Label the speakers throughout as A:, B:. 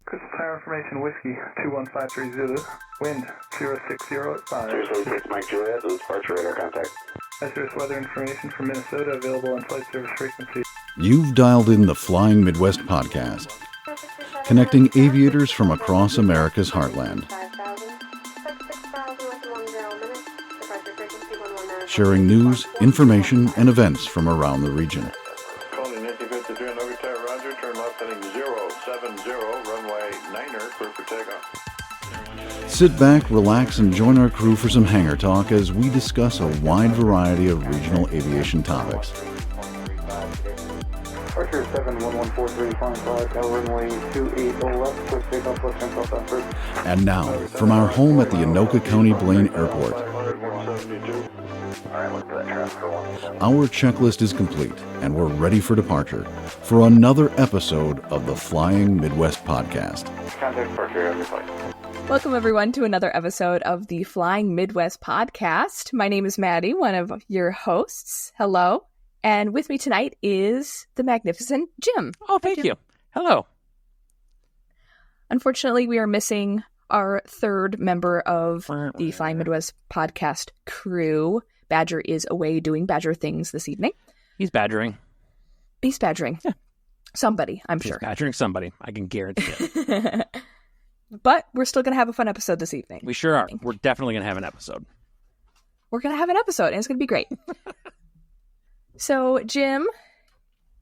A: Crystal Tower information, Whiskey 21530 Zulu, wind 060 at 5.
B: 076 Mike Juliet, this is departure radar contact.
A: Hazardous weather information from Minnesota available on flight service frequency.
C: You've dialed in the Flying Midwest podcast, connecting aviators from across America's heartland, sharing news, information, and events from around the region.
D: Calling 1953 on Overtime, Roger. Turn left heading 070, runway 9er, clear for takeoff.
C: Sit back, relax, and join our crew for some hangar talk as we discuss a wide variety of regional aviation topics.
A: Departure 71143, flying flight, runway 28 left, quick takeoff, left hand south first.
C: And now, from our home at the Anoka County Blaine Airport, our checklist is complete, and we're ready for departure for another episode of the Flying Midwest podcast.
A: Contact departure, every flight.
E: Welcome, everyone, to another episode of the Flying Midwest podcast. My name is Maddie, one of your hosts. Hello. And with me tonight is the magnificent Jim.
F: Oh, thank you. Hello.
E: Unfortunately, we are missing our third member of the Flying Midwest podcast crew. Badger is away doing Badger things this evening.
F: He's badgering.
E: He's badgering.
F: Yeah.
E: Somebody, I'm
F: He's
E: sure.
F: badgering somebody. I can guarantee it.
E: But we're still going to have a fun episode this evening.
F: We sure are. We're definitely going to have an episode.
E: We're going to have an episode, and it's going to be great. So, Jim,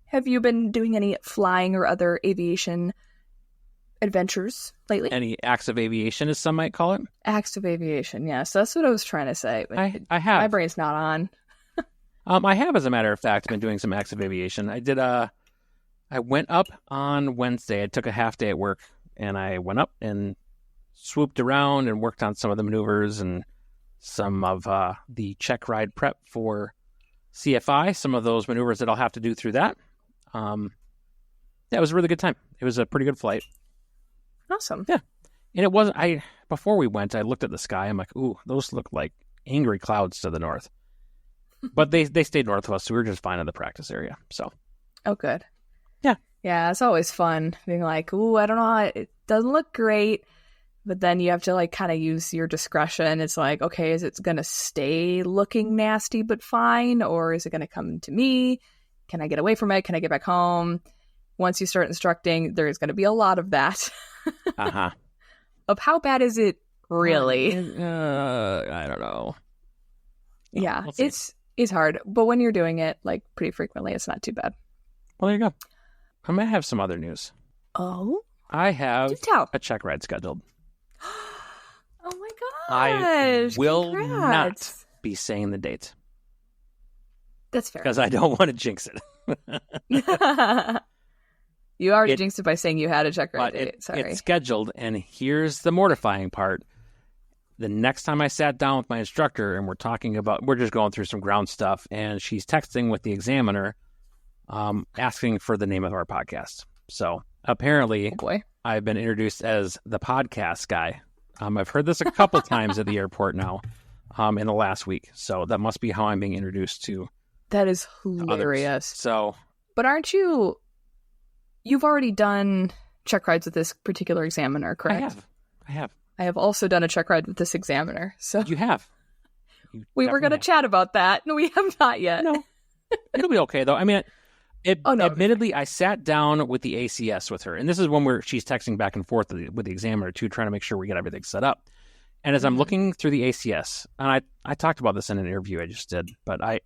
E: have you been doing any flying or other aviation adventures lately?
F: Any acts of aviation, as some might call it?
E: Acts of aviation, yes. That's what I was trying to say. But
F: I have.
E: My brain's not on.
F: I have, as a matter of fact, been doing some acts of aviation. I went up on Wednesday. I took a half day at work, and I went up and swooped around and worked on some of the maneuvers and some of the check ride prep for CFI, some of those maneuvers that I'll have to do through that. Yeah, it was a really good time. It was a pretty good flight.
E: Awesome.
F: Yeah. And it wasn't, before we went, I looked at the sky. I'm like, ooh, those look like angry clouds to the north. But they stayed north of us, so we were just fine in the practice area. So.
E: Oh, good.
F: Yeah.
E: Yeah, it's always fun being like, ooh, I don't know, it doesn't look great. But then you have to kind of use your discretion. It's like, okay, is it going to stay looking nasty but fine? Or is it going to come to me? Can I get away from it? Can I get back home? Once you start instructing, there's going to be a lot of that.
F: Uh-huh.
E: Of how bad is it really?
F: I don't know.
E: Yeah,
F: we'll
E: it's hard. But when you're doing it pretty frequently, it's not too bad.
F: Well, there you go. I might have some other news.
E: Oh?
F: I have
E: Do tell.
F: a check ride scheduled.
E: Oh my
F: I
E: gosh.
F: will
E: Congrats.
F: not be saying the date
E: That's fair.
F: because I don't want to jinx it.
E: You already jinxed it by saying you had a check ride
F: But
E: date. Sorry.
F: it's scheduled, and here's the mortifying part. The next time I sat down with my instructor and we're just going through some ground stuff, and she's texting with the examiner asking for the name of our podcast. So apparently,
E: Oh boy.
F: I've been introduced as the podcast guy. I've heard this a couple times at the airport now in the last week. So that must be how I'm being introduced to
E: That is
F: others.
E: hilarious.
F: So,
E: But aren't you've already done check rides with this particular examiner, correct?
F: I have.
E: I have also done a check ride with this examiner. So
F: You have.
E: we were going to chat about that. No, we have not yet.
F: No. It'll be okay, though. I mean,
E: no.
F: admittedly, I sat down with the ACS with her, and this is when she's texting back and forth with the examiner, too, trying to make sure we get everything set up. And as I'm looking through the ACS, and I talked about this in an interview I just did, but I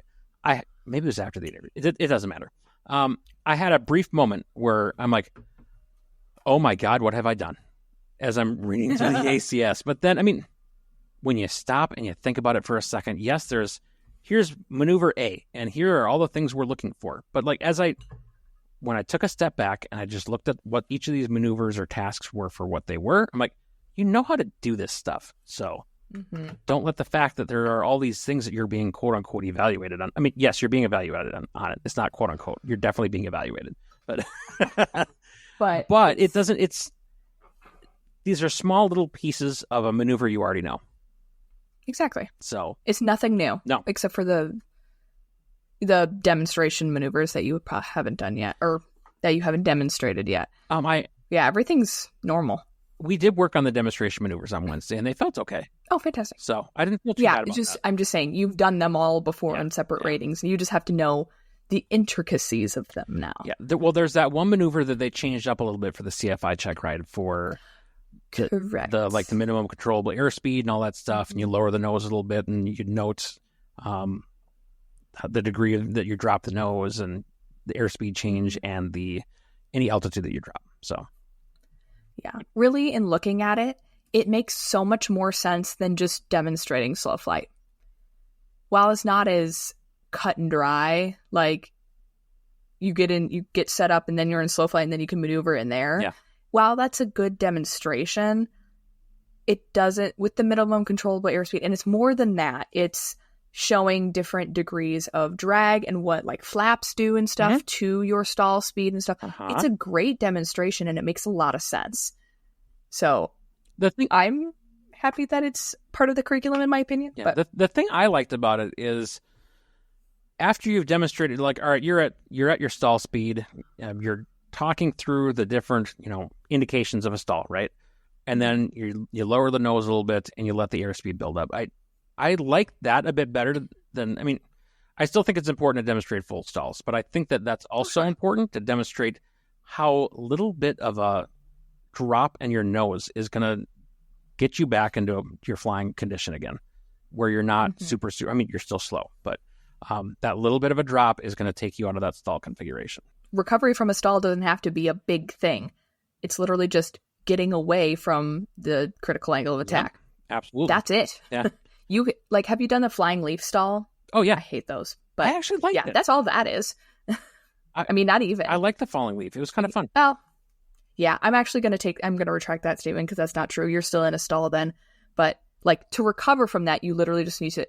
F: maybe it was after the interview. It doesn't matter. I had a brief moment where I'm like, oh my God, what have I done? As I'm reading through the ACS. But then, I mean, when you stop and you think about it for a second, yes, here's maneuver A, and here are all the things we're looking for. But when I took a step back and I just looked at what each of these maneuvers or tasks were for what they were, I'm like, you know how to do this stuff. So don't let the fact that there are all these things that you're being quote unquote evaluated on. I mean, yes, you're being evaluated on it. It's not quote unquote. You're definitely being evaluated. But but it doesn't, these are small little pieces of a maneuver you already know.
E: Exactly.
F: So
E: it's nothing new.
F: No.
E: Except for the demonstration maneuvers that you haven't done yet, or that you haven't demonstrated yet.
F: I
E: Yeah, everything's normal.
F: We did work on the demonstration maneuvers on Wednesday, and they felt okay.
E: Oh, fantastic.
F: So I didn't feel too bad about that.
E: I'm just saying, you've done them all before on separate ratings, and you just have to know the intricacies of them now.
F: Yeah. There's that one maneuver that they changed up a little bit for the CFI check ride for
E: Correct.
F: the minimum controllable airspeed and all that stuff, and you lower the nose a little bit, and you can note the degree that you drop the nose and the airspeed change and any altitude that you drop. So.
E: Yeah, really, in looking at it, it makes so much more sense than just demonstrating slow flight. While it's not as cut and dry, like you get set up and then you're in slow flight and then you can maneuver in there.
F: Yeah.
E: While that's a good demonstration, it doesn't with the minimum controllable airspeed. And it's more than that. It's showing different degrees of drag and what like flaps do and stuff to your stall speed and stuff. It's a great demonstration and it makes a lot of sense. So I'm happy that it's part of the curriculum in my opinion.
F: Yeah, but the thing I liked about it is after you've demonstrated, like, all right, you're at your stall speed, you're talking through the different, indications of a stall, right? And then you lower the nose a little bit and you let the airspeed build up. I like that a bit better than, I still think it's important to demonstrate full stalls, but I think that that's also important to demonstrate how little bit of a drop in your nose is going to get you back into your flying condition again, where you're not super, you're still slow, but that little bit of a drop is going to take you out of that stall configuration.
E: Recovery from a stall doesn't have to be a big thing. It's literally just getting away from the critical angle of attack.
F: Yeah, absolutely.
E: That's it.
F: Yeah.
E: Have you done the flying leaf stall?
F: Oh, yeah.
E: I hate those. But
F: I actually like it.
E: Yeah, that's all that is. Not even.
F: I like the falling leaf. It was kind of fun.
E: Well, yeah, I'm going to retract that statement because that's not true. You're still in a stall then. But to recover from that, you literally just need to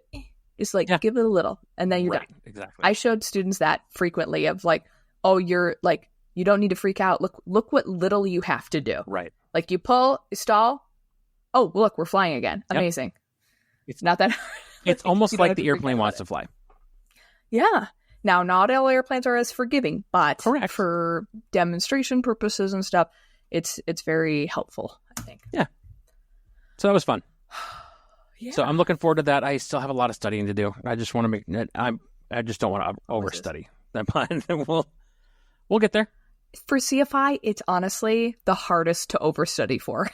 E: give it a little and then you're done.
F: Exactly.
E: I showed students that frequently of you're you don't need to freak out. Look what little you have to do.
F: Right.
E: You pull, stall. Oh, look, we're flying again. Amazing. Yep. It's not that hard.
F: It's almost like the airplane wants to fly.
E: Yeah. Now, not all airplanes are as forgiving, but
F: correct.
E: For demonstration purposes and stuff, it's very helpful, I think.
F: Yeah. So that was fun.
E: Yeah.
F: So I'm looking forward to that. I still have a lot of studying to do. I just want to make it. I just don't want to overstudy. We'll get there.
E: For CFI, it's honestly the hardest to overstudy for.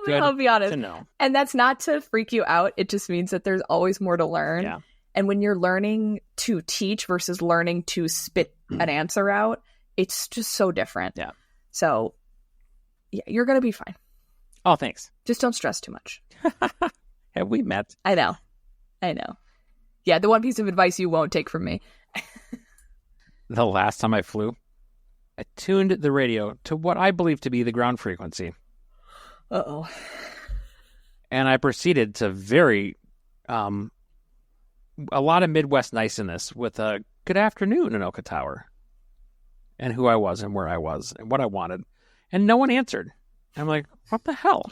E: I'll be honest.
F: To know.
E: And that's not to freak you out. It just means that there's always more to learn.
F: Yeah.
E: And when you're learning to teach versus learning to spit an answer out, it's just so different.
F: Yeah.
E: So, yeah, you're going to be fine.
F: Oh, thanks.
E: Just don't stress too much.
F: Have we met?
E: I know. Yeah, the one piece of advice you won't take from me.
F: The last time I flew, I tuned the radio to what I believe to be the ground frequency.
E: Uh-oh.
F: And I proceeded to a lot of Midwest niceness with a good afternoon in Oka Tower. And who I was and where I was and what I wanted. And no one answered. I'm like, what the hell?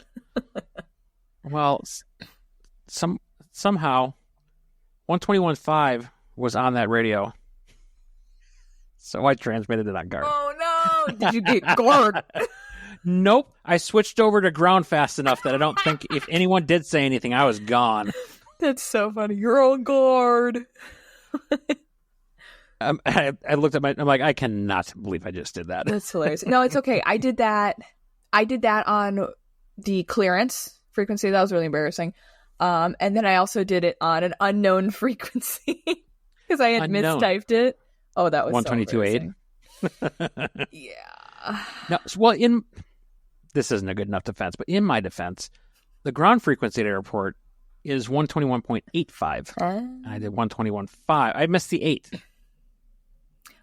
F: Well, somehow 121.5 was on that radio. So I transmitted it on guard.
E: Oh, no. Did you get gored?
F: Nope. I switched over to ground fast enough that I don't think if anyone did say anything, I was gone.
E: That's so funny. You're on guard.
F: I looked at I'm like, I cannot believe I just did that.
E: That's hilarious. No, it's okay. I did that on the clearance frequency. That was really embarrassing. And then I also did it on an unknown frequency because I had mistyped it. Oh, that was
F: 122.8.
E: Yeah.
F: No, well, this isn't a good enough defense, but in my defense, the ground frequency at airport is 121.85. I did 121.5. I missed the 8.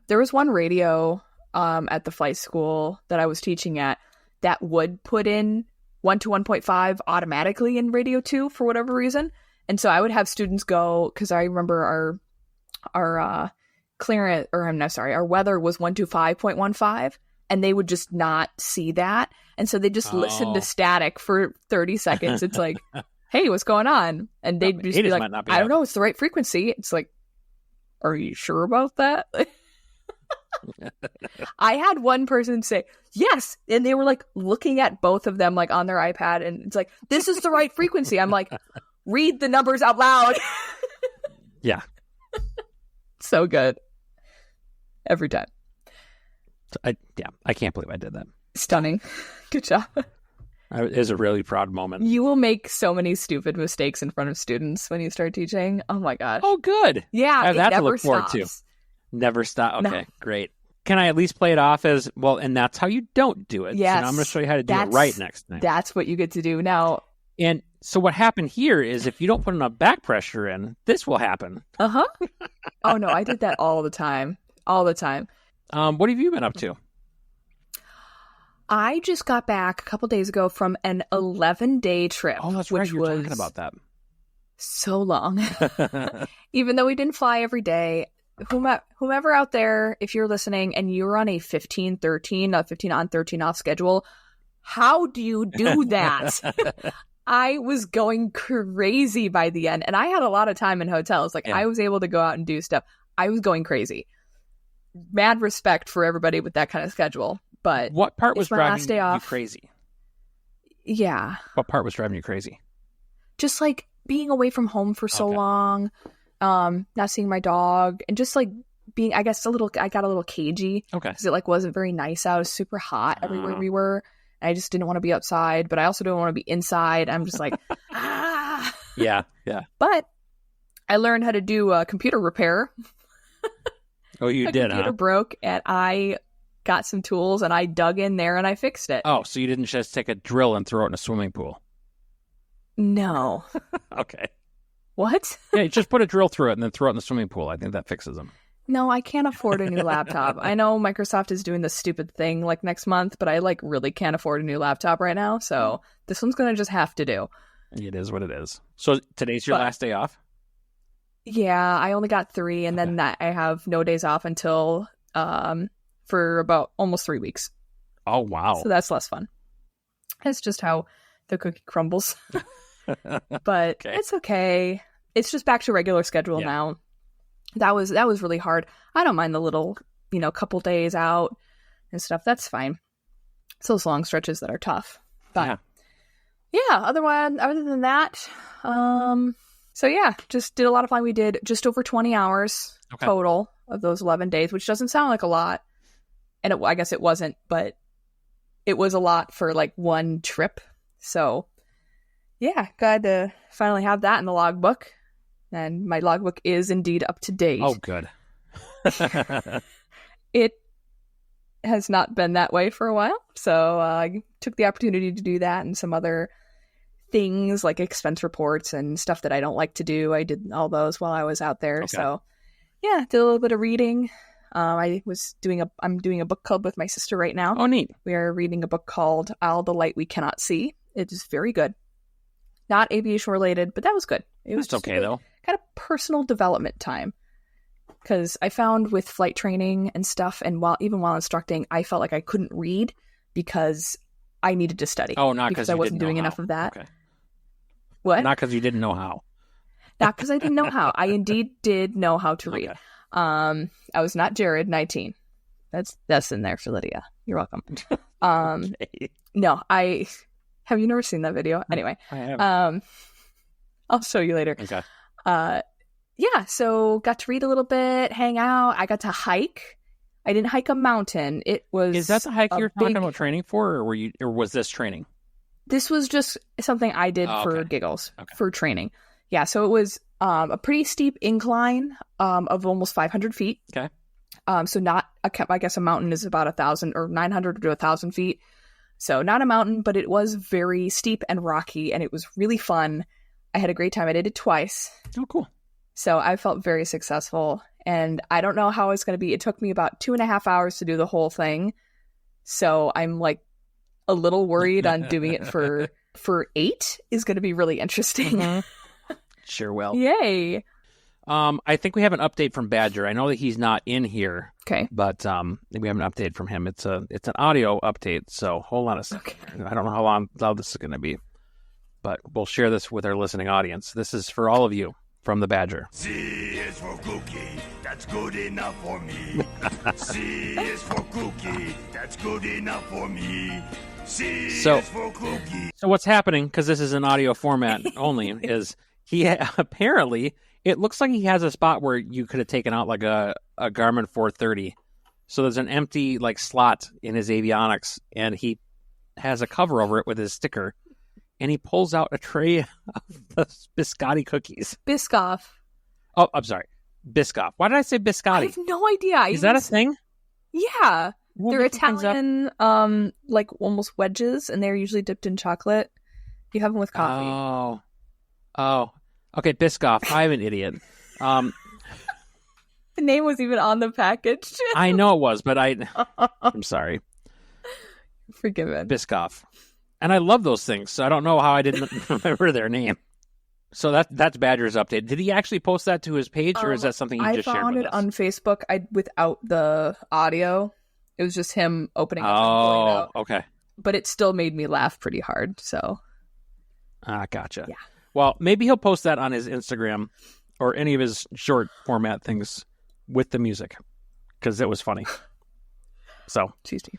E: There was one radio at the flight school that I was teaching at that would put in 1 to 1.5 automatically in radio 2 for whatever reason. And so I would have students go, because I remember our clearance, or I'm not sorry, our weather was 125.15, and they would just not see that. And so they just listened to static for 30 seconds. It's like, hey, what's going on? And they'd just be like, I don't know, it's the right frequency. It's like, are you sure about that? I had one person say, yes. And they were like looking at both of them like on their iPad. And it's like, this is the right frequency. I'm like, read the numbers out loud.
F: Yeah.
E: So good. Every time.
F: I can't believe I did that.
E: Stunning. Good job.
F: It is a really proud moment.
E: You will make so many stupid mistakes in front of students when you start teaching. Oh my gosh.
F: Oh, good.
E: Yeah.
F: I have
E: it
F: that to
E: never
F: look forward to.
E: stops.
F: Never stop. Okay,
E: No.
F: great. Can I at least play it off as, well, and that's how you don't do it.
E: Yes.
F: So now I'm going to show you how to do it
E: That's-
F: right next time.
E: That's what you get to do. Now,
F: And so what happened here is if you don't put enough back pressure in, this will happen.
E: uh-huh. Oh no, I did that all the time. All the time.
F: What have you been up to?
E: I just got back a couple days ago from an 11-day trip.
F: Oh, that's
E: which
F: right. You were
E: was
F: talking about that.
E: so long. Even though we didn't fly every day, whomever out there, if you're listening and you're on a 15-13, a 15 on 13 off schedule, how do you do that? I was going crazy by the end, and I had a lot of time in hotels. Like,
F: Yeah.
E: I was able to go out and do stuff. I was going crazy. Mad respect for everybody with that kind of schedule. But
F: What part was
E: it's my
F: driving
E: last day
F: you
E: off.
F: crazy?
E: yeah,
F: What part was driving you crazy?
E: just like being away from home for so
F: Okay.
E: long, not seeing my dog, and just like being, I guess, I got a little cagey
F: Okay.
E: because it like wasn't very nice out. It was super hot everywhere
F: Ah.
E: we were. And I just didn't want to be outside, but I also didn't want to be inside. I'm just like, ah.
F: Yeah.
E: But I learned how to do computer repair.
F: Oh, you
E: My
F: did,
E: computer
F: huh?
E: broke, and I got some tools, and I dug in there, and I fixed it.
F: Oh, so you didn't just take a drill and throw it in a swimming pool?
E: No.
F: Okay.
E: What?
F: Yeah, you just put a drill through it and then throw it in the swimming pool. I think that fixes them.
E: No, I can't afford a new laptop. I know Microsoft is doing this stupid thing like next month, but I like really can't afford a new laptop right now. So this one's going to just have to do.
F: It is what it is. So today's your
E: But-
F: last day off?
E: Yeah, I only got 3, and then I have no days off until for about almost 3 weeks.
F: Oh, wow.
E: So that's less fun. It's just how the cookie crumbles. But
F: Okay.
E: it's okay. It's just back to regular schedule
F: Yeah.
E: now. That was really hard. I don't mind the little, couple days out and stuff. That's fine. It's those long stretches that are tough. But other than that, so yeah, just did a lot of flying. We did just over 20 hours
F: Okay.
E: total of those 11 days, which doesn't sound like a lot. And I guess it wasn't, but it was a lot for like one trip. So yeah, glad to finally have that in the logbook. And my logbook is indeed up to date.
F: Oh, good.
E: It has not been that way for a while. So I took the opportunity to do that and some other things like expense reports and stuff that I don't like to do. I did all those while I was out there.
F: Okay.
E: So yeah, did a little bit of reading. I'm doing a book club with my sister right now.
F: Oh, neat.
E: We are reading a book called All the Light We Cannot See. It is very good. Not aviation related, but that was good. It was
F: It's
E: just
F: okay, though.
E: kind of personal development time. Because I found with flight training and stuff, and even while instructing, I felt like I couldn't read because I needed to study.
F: Oh, not
E: because
F: because
E: I
F: you
E: wasn't
F: didn't know
E: doing
F: how.
E: enough of that.
F: Okay.
E: What?
F: Not because you didn't know how.
E: Not because I didn't know how. I indeed did know how to read.
F: Okay.
E: I was not Jared, 19. That's in there for Lydia. You're welcome. No, have you never seen that video? Anyway,
F: I have.
E: I'll show you later.
F: Okay.
E: Yeah, so got to read a little bit, hang out. I got to hike. I didn't hike a mountain. It was
F: Is that the hike
E: a
F: you were talking
E: big-
F: about training for, or was this training?
E: This was just something I did
F: Oh,
E: for
F: okay.
E: giggles,
F: Okay.
E: for training. Yeah, so it was a pretty steep incline of almost 500 feet.
F: Okay.
E: So not I guess a mountain is about 1,000 or 900 to 1,000 feet. So not a mountain, but it was very steep and rocky, and it was really fun. I had a great time. I did it twice.
F: Oh, cool.
E: So I felt very successful, and I don't know how it's going to be. It took me about 2.5 hours to do the whole thing. So I'm like a little worried on doing it for 8 is going to be really interesting.
F: Sure will.
E: Yay.
F: I think we have an update from Badger. I know that he's not in here,
E: Okay.
F: but we have an update from him. It's an audio update, so hold on a second.
E: Okay.
F: I don't know how loud this is going to be, but we'll share this with our listening audience. This is for all of you from the Badger.
G: Sie is for kooky, that's good enough for me. C is for kooky, that's good enough for me. C
F: So-
G: is for kooky.
F: So what's happening, because this is an audio format only, is apparently, it looks like he has a spot where you could have taken out like a Garmin 430. So there's an empty like slot in his avionics, and he has a cover over it with his sticker, and he pulls out a tray of the biscotti cookies.
E: Biscoff.
F: Oh, I'm sorry. Biscoff. Why did I say
E: I
F: biscotti?
E: have no idea.
F: Is that a thing?
E: Yeah.
F: What
E: They're
F: makes it things up?
E: Italian, like almost wedges, and they're usually dipped in chocolate. You have them with coffee.
F: Oh. Okay, Biscoff. I'm an idiot.
E: The name was even on the package.
F: I know it was, but I'm sorry.
E: Forgiven.
F: Biscoff. And I love those things, so I don't know how I didn't remember their name. So that's Badger's update. Did he actually post that to his page, or is that something he just shared
E: I found
F: with
E: it
F: us?
E: on Facebook without the audio. It was just him opening it and pulling it out.
F: Okay.
E: But it still made me laugh pretty hard, so.
F: Gotcha.
E: Yeah.
F: Well, maybe he'll post that on his Instagram or any of his short format things with the music, because it was funny. So,
E: Cheesy.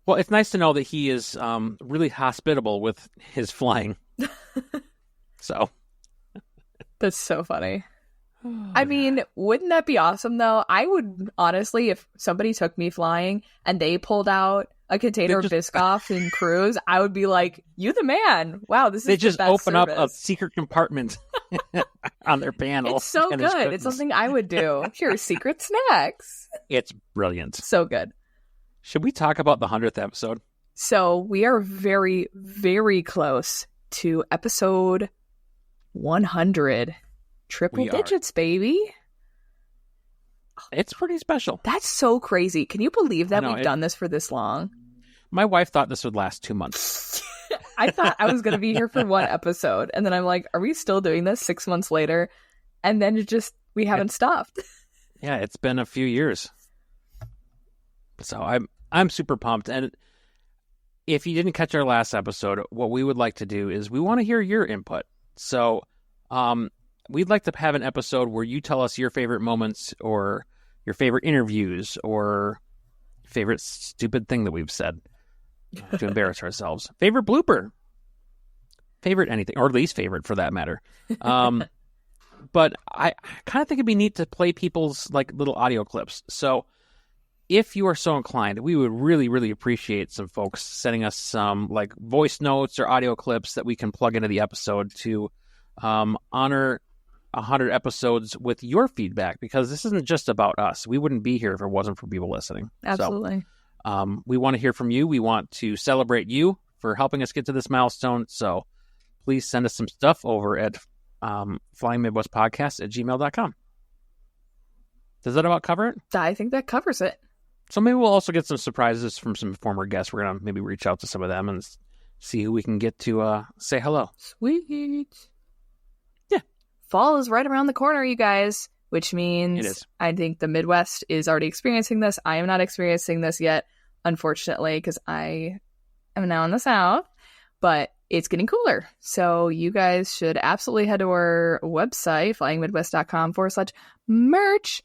F: well, it's nice to know that he is really hospitable with his flying. So.
E: That's so funny. I mean, wouldn't that be awesome, though? I would, honestly, if somebody took me flying and they pulled out a container of Biscoff and cruise, I would be like, you the man. Wow, this is
F: They just
E: the best
F: open up a
E: service.
F: secret compartment on their panel.
E: It's so
F: and there's
E: good.
F: cookies.
E: It's something I would do. Here's secret snacks.
F: It's brilliant.
E: So good.
F: Should we talk about the 100th episode?
E: So we are very, very close to episode 100. Triple
F: We are.
E: digits, baby.
F: It's pretty special.
E: That's so crazy. Can you believe that
F: I know,
E: we've done this for this long?
F: My wife thought this would last 2 months.
E: I thought I was going to be here for one episode. And then I'm like, are we still doing this 6 months later? And then we haven't stopped.
F: Yeah, it's been a few years. So I'm super pumped. And if you didn't catch our last episode, what we would like to do is we want to hear your input. So we'd like to have an episode where you tell us your favorite moments or your favorite interviews or favorite stupid thing that we've said to embarrass ourselves. Favorite blooper. Favorite anything, or least favorite for that matter. But I kind of think it'd be neat to play people's like little audio clips. So if you are so inclined, we would really, really appreciate some folks sending us some like voice notes or audio clips that we can plug into the episode to honor 100 episodes with your feedback, because this isn't just about us. We wouldn't be here if it wasn't for people listening.
E: Absolutely.
F: So, we want to hear from you. We want to celebrate you for helping us get to this milestone. So please send us some stuff over at flyingmidwestpodcast@gmail.com. Does that about cover it?
E: I think that covers it.
F: So maybe we'll also get some surprises from some former guests. We're going to maybe reach out to some of them and see who we can get to say hello.
E: Sweet.
F: Yeah.
E: Fall is right around the corner, you guys, which means
F: It is.
E: I think the Midwest is already experiencing this. I am not experiencing this yet, unfortunately, because I am now in the South, but it's getting cooler. So you guys should absolutely head to our website, flyingmidwest.com/merch,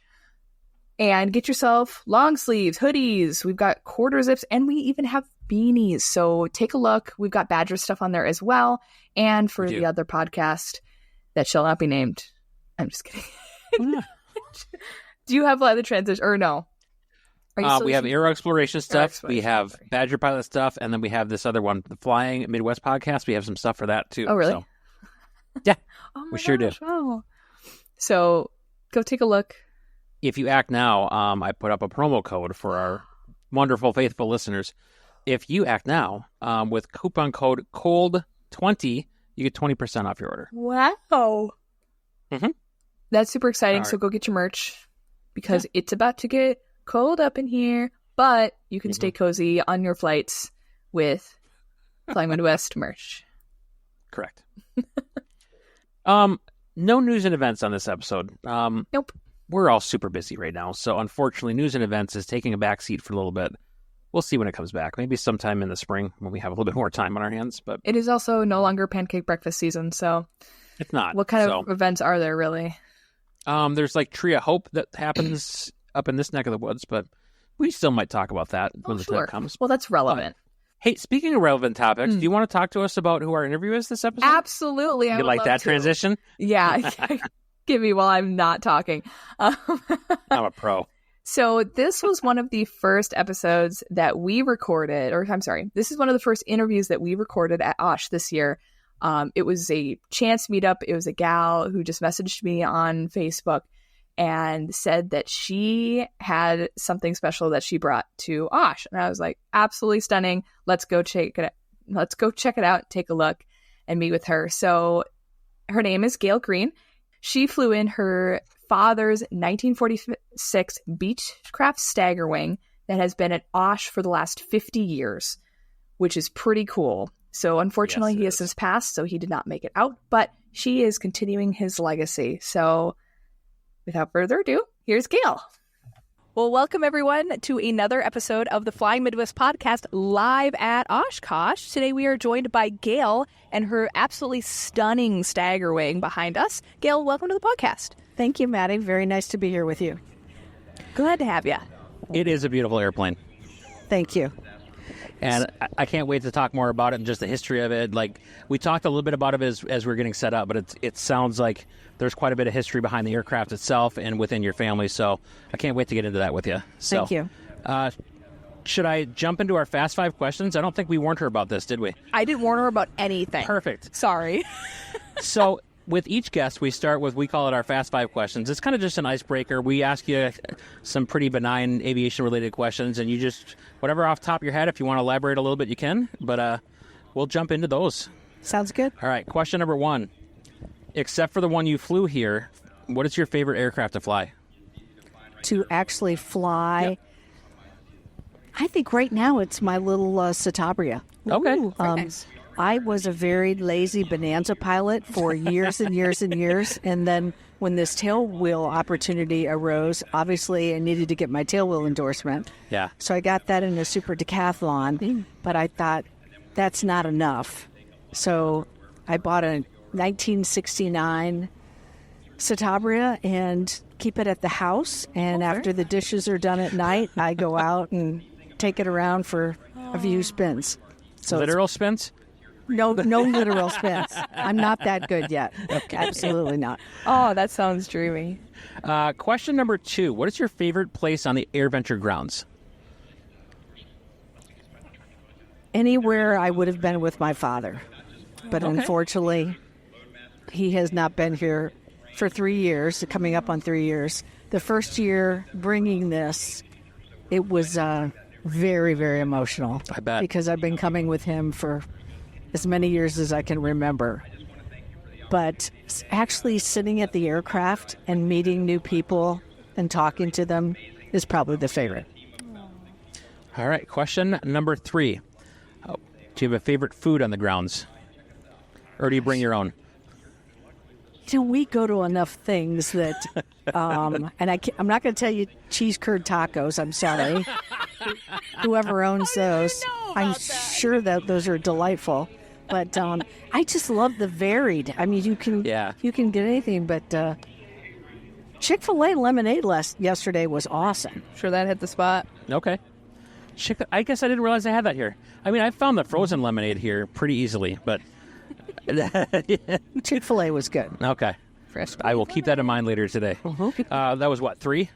E: and get yourself long sleeves, hoodies. We've got quarter zips, and we even have beanies. So take a look. We've got Badger stuff on there as well. And for
F: We do.
E: the other podcast that shall not be named, I'm just kidding.
F: Yeah.
E: Do you have the transition or no? Are you still
F: We have
E: using-
F: Aero Exploration stuff. We
E: Exploration,
F: have
E: sorry.
F: Badger Pilot stuff. And then we have this other one, the Flying Midwest podcast. We have some stuff for that too.
E: Oh, really?
F: So, yeah.
E: Oh my
F: we sure do.
E: gosh, wow. So go take a look.
F: If you act now, I put up a promo code for our wonderful, faithful listeners. If you act now with coupon code COLD20, you get 20% off your order.
E: Wow.
F: Mhm.
E: That's super exciting.
F: All
E: So
F: right.
E: go get your merch because it's about to get cold up in here, but you can stay cozy on your flights with Flying Midwest merch.
F: Correct. No news and events on this episode.
E: Nope.
F: We're all super busy right now, so unfortunately, news and events is taking a back seat for a little bit. We'll see when it comes back. Maybe sometime in the spring when we have a little bit more time on our hands, but
E: It is also no longer pancake breakfast season. So
F: it's not.
E: what kind
F: So,
E: of events are there really?
F: There's like Tree of Hope that happens up in this neck of the woods, but we still might talk about that when the time comes.
E: Well, that's relevant.
F: Hey, speaking of relevant topics, do you want to talk to us about who our interview is this episode?
E: Absolutely.
F: You like that transition?
E: Yeah. Give me while I'm not talking.
F: I'm a pro.
E: So this was one of the first episodes that we recorded, this is one of the first interviews that we recorded at Osh this year. It was a chance meetup. It was a gal who just messaged me on Facebook and said that she had something special that she brought to Osh. And I was like, absolutely stunning. Let's go check it out. Let's go check it out, take a look, and meet with her. So her name is Gayle Green. She flew in her father's 1946 Beechcraft Staggerwing that has been at Osh for the last 50 years, which is pretty cool. So unfortunately, he has since passed, so he did not make it out, but she is continuing his legacy. So without further ado, here's Gayle. Well, welcome everyone to another episode of the Flying Midwest podcast live at Oshkosh. Today we are joined by Gayle and her absolutely stunning Staggerwing behind us. Gayle, welcome to the podcast.
H: Thank you, Maddie. Very nice to be here with you.
E: Glad to have you.
F: It is a beautiful airplane.
H: Thank you.
F: And I can't wait to talk more about it and just the history of it. Like, we talked a little bit about it as we were getting set up, but it sounds like there's quite a bit of history behind the aircraft itself and within your family. So I can't wait to get into that with you. So,
H: thank you.
F: Should I jump into our Fast 5 questions? I don't think we warned her about this, did we?
E: I didn't warn her about anything.
F: Perfect.
E: Sorry.
F: So with each guest, we start with, we call it our Fast 5 questions. It's kind of just an icebreaker. We ask you some pretty benign aviation-related questions, and you just, whatever off the top of your head, if you want to elaborate a little bit, you can. But we'll jump into those.
H: Sounds good.
F: All right, question number 1. Except for the one you flew here, what is your favorite aircraft to fly?
H: To actually fly,
F: Yep.
H: I think right now it's my little Citabria.
F: Okay.
E: Ooh, very nice.
H: I was a very lazy Bonanza pilot for years and years and years. And then when this tailwheel opportunity arose, obviously I needed to get my tailwheel endorsement.
F: Yeah.
H: So I got that in a super decathlon, but I thought that's not enough. So I bought a 1969 Citabria and keep it at the house. And after the dishes are done at night, I go out and take it around for a few spins. So
F: Literal spins?
H: no literal spins. I'm not that good yet. Okay. Absolutely not.
E: Oh, that sounds dreamy.
F: Question number 2. What is your favorite place on the AirVenture grounds?
H: Anywhere I would have been with my father. But unfortunately, he has not been here for 3 years, coming up on 3 years. The first year bringing this, it was very, very emotional.
F: I bet.
H: Because I've been coming with him for as many years as I can remember. But actually sitting at the aircraft and meeting new people and talking to them is probably the favorite.
F: All right, question number 3. Do you have a favorite food on the grounds? Or do you bring your own?
H: You know, we go to enough things that, and I'm not going to tell you cheese curd tacos. I'm sorry. Whoever owns those, I'm sure that those are delightful. But I just love the varied. I mean, you can get anything. But Chick-fil-A lemonade yesterday was awesome.
E: Sure that hit the spot.
F: Okay. I guess I didn't realize I had that here. I mean, I found the frozen lemonade here pretty easily, but...
H: Chick-fil-A was good.
F: Okay.
E: Fresh.
F: I will keep that in mind later today. That was what, 3?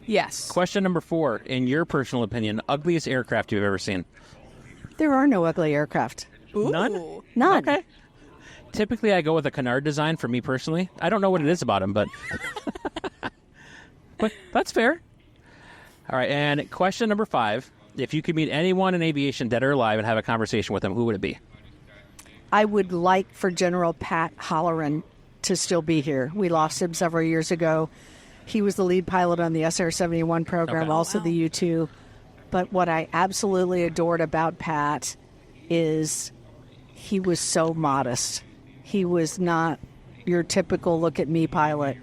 E: Yes.
F: Question number 4. In your personal opinion, ugliest aircraft you've ever seen?
H: There are no ugly aircraft.
E: Ooh.
F: None?
H: None.
F: Okay. Typically, I go with a canard design for me personally. I don't know what it is about them, but that's fair. All right, and question number 5. If you could meet anyone in aviation, dead or alive, and have a conversation with them, who would it be?
H: I would like for General Pat Holleran to still be here. We lost him several years ago. He was the lead pilot on the SR-71 program, also the U-2. But what I absolutely adored about Pat is he was so modest. He was not your typical look-at-me pilot.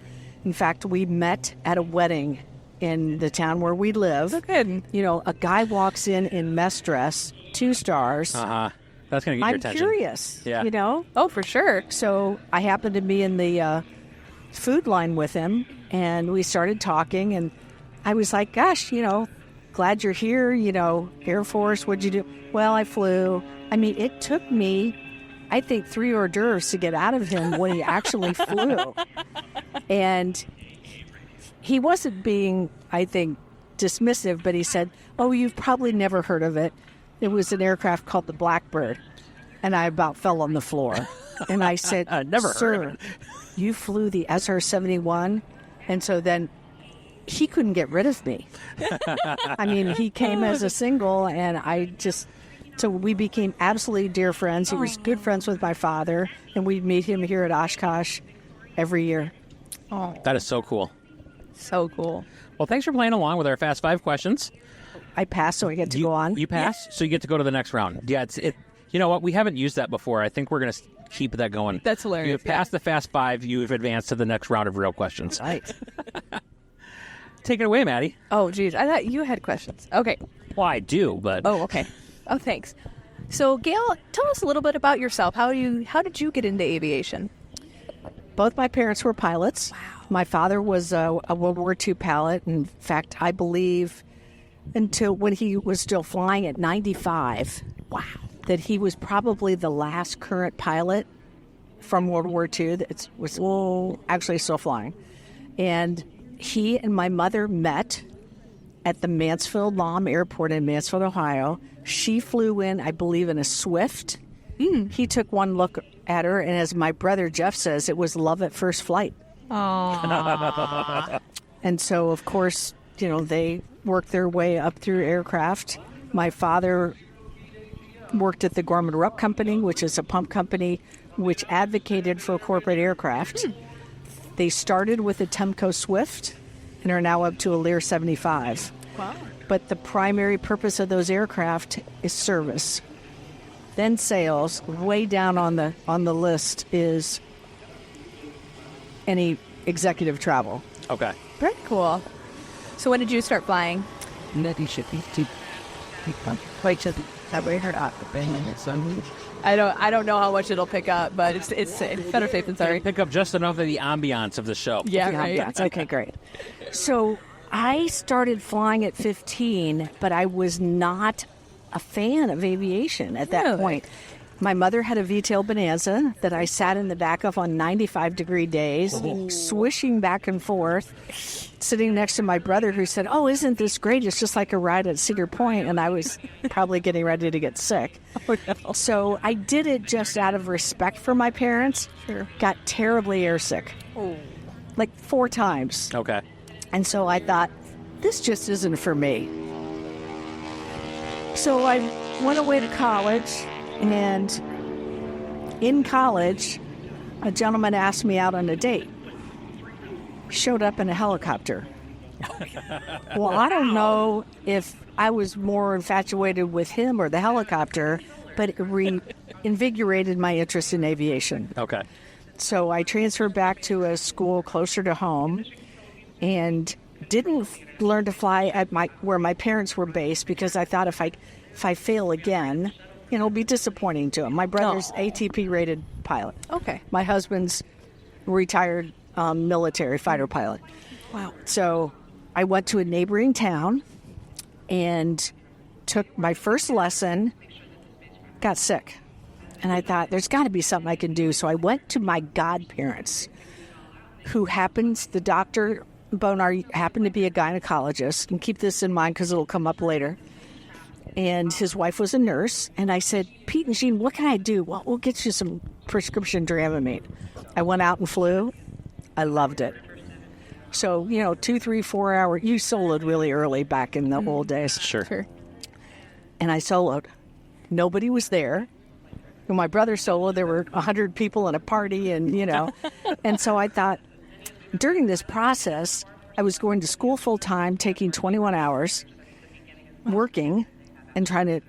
H: In fact, we met at a wedding in the town where we live.
E: So good.
H: You know, a guy walks in mess dress, 2 stars.
F: That's going to get your attention.
H: I'm curious,
F: Yeah.
H: you know?
E: Oh, for sure.
H: So I happened to be in the food line with him, and we started talking, and I was like, gosh, glad you're here, Air Force, what'd you do? Well, I flew. I mean, it took me, I think, 3 hors d'oeuvres to get out of him when he actually flew. And he wasn't being, I think, dismissive, but he said, oh, you've probably never heard of it. It was an aircraft called the Blackbird. And I about fell on the floor. And I said,
F: never heard of it.
H: You flew the SR-71? And so then he couldn't get rid of me. I mean, he came as a single, and so we became absolutely dear friends. He was good friends with my father, and we'd meet him here at Oshkosh every year.
E: Oh,
F: That is so cool.
E: so cool.
F: Well, thanks for playing along with our Fast 5 questions.
H: I passed, so I get to go on.
F: You pass, so you get to go to the next round. Yeah, you know what? We haven't used that before. I think we're going to keep that going.
E: That's hilarious.
F: You've passed the Fast 5. You've advanced to the next round of real questions.
H: Right.
F: Take it away, Maddie.
E: Oh, geez. I thought you had questions. Okay.
F: Well, I do, but...
E: Oh, okay. Oh, thanks. So, Gayle, tell us a little bit about yourself. How did you get into aviation?
H: Both my parents were pilots. Wow. My father was a World War II pilot. In fact, I believe until when he was still flying at 95, wow, that he was probably the last current pilot from World War II that was actually still flying. And he and my mother met at the Mansfield-Lahm Airport in Mansfield, Ohio. She flew in, I believe, in a Swift. He took one look at her, and as my brother Jeff says, it was love at first flight.
E: Aww.
H: And so, of course, they worked their way up through aircraft. My father worked at the Gorman-Rupp Company, which is a pump company which advocated for corporate aircraft. They started with a Temco Swift and are now up to a Lear 75.
E: Wow.
H: But the primary purpose of those aircraft is service. Then sales. Way down on the list is any executive travel.
F: Okay.
E: Very cool. So when did you start flying? I don't know how much it'll pick up, but it's better safe than sorry.
F: Pick up just enough of the ambiance of the show.
E: Yeah, right.
H: Yeah, okay, great. So I started flying at 15, but I was not a fan of aviation at that point. My mother had a V-tail Bonanza that I sat in the back of on 95-degree days, swishing back and forth, sitting next to my brother who said, oh, isn't this great? It's just like a ride at Cedar Point. And I was probably getting ready to get sick.
E: Oh, no.
H: So I did it just out of respect for my parents.
E: Sure.
H: Got terribly airsick.
E: Oh.
H: Like 4 times.
F: Okay.
H: And so I thought, this just isn't for me. So I went away to college, and in college, a gentleman asked me out on a date. Showed up in a helicopter. Well, I don't know if I was more infatuated with him or the helicopter, but it reinvigorated my interest in aviation.
F: Okay.
H: So I transferred back to a school closer to home and didn't learn to fly at where my parents were based because I thought if I fail again, it'll be disappointing to them. My brother's ATP-rated pilot.
E: Okay.
H: My husband's retired military fighter pilot.
E: Wow.
H: So I went to a neighboring town and took my first lesson, got sick. And I thought, there's got to be something I can do. So I went to my godparents, the doctor, Bonar, happened to be a gynecologist. And keep this in mind because it'll come up later. And his wife was a nurse. And I said, Pete and Jean, what can I do? Well, we'll get you some prescription Dramamine. I went out and flew. I loved it. So, 2, 3, 4 hours. You soloed really early back in the old days.
F: Sure.
H: And I soloed. Nobody was there. When my brother soloed, there were 100 people in a party and, And so I thought, during this process, I was going to school full-time, taking 21 hours, working, and trying to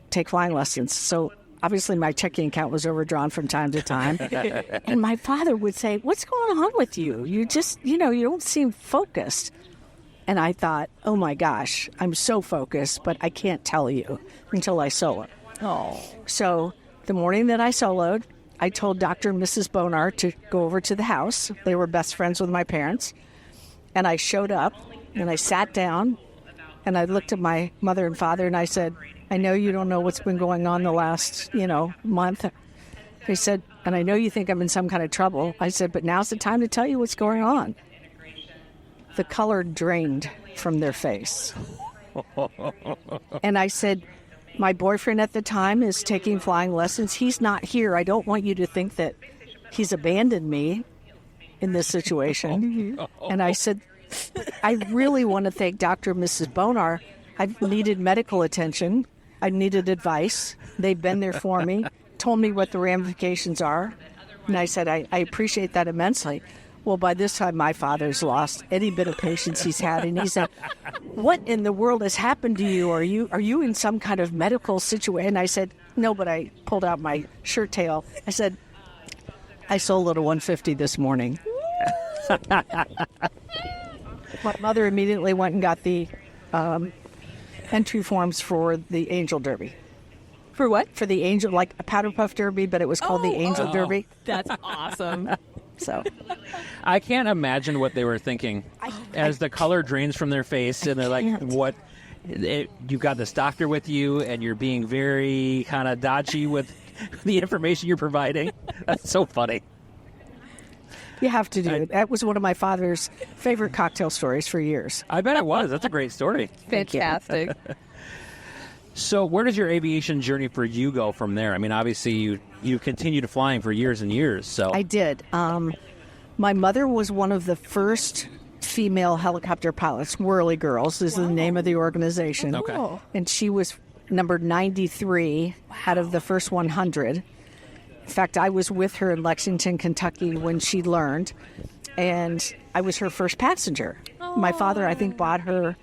H: take flying lessons. So obviously my checking account was overdrawn from time to time. And my father would say, what's going on with you? You just, you don't seem focused. And I thought, oh my gosh, I'm so focused, but I can't tell you until I solo.
E: Oh.
H: So the morning that I soloed, I told Dr. and Mrs. Bonar to go over to the house. They were best friends with my parents. And I showed up, and I sat down, and I looked at my mother and father, and I said, I know you don't know what's been going on the last, month. They said, and I know you think I'm in some kind of trouble. I said, but now's the time to tell you what's going on. The color drained from their face. And I said, my boyfriend at the time is taking flying lessons. He's not here. I don't want you to think that he's abandoned me in this situation. And I said, I really want to thank Dr. and Mrs. Bonar. I've needed medical attention. I needed advice. They've been there for me, told me what the ramifications are. And I said, I appreciate that immensely. Well, by this time, my father's lost any bit of patience he's had. And he said, what in the world has happened to you? Are you in some kind of medical situation? And I said, no, but I pulled out my shirt tail. I said, I sold it at $150 this morning. My mother immediately went and got the entry forms for the Angel Derby.
E: For what?
H: For the Angel, like a Powder Puff Derby, but it was called the Angel Derby.
E: That's awesome.
H: So
F: I can't imagine what they were thinking as the color drains from their face, and they're like, "What? You've got this doctor with you, and you're being very kind of dodgy with the information you're providing." That's so funny.
H: You have to do it. That was one of my father's favorite cocktail stories for years.
F: I bet it was. That's a great story.
E: Fantastic.
F: So where does your aviation journey for you go from there? I mean, obviously you continued flying for years and years. So
H: I did. My mother was one of the first female helicopter pilots. Whirly Girls is the name of the organization.
F: Okay.
H: And she was number 93 out of the first 100. In fact, I was with her in Lexington, Kentucky when she learned, and I was her first passenger. My father, I think, bought her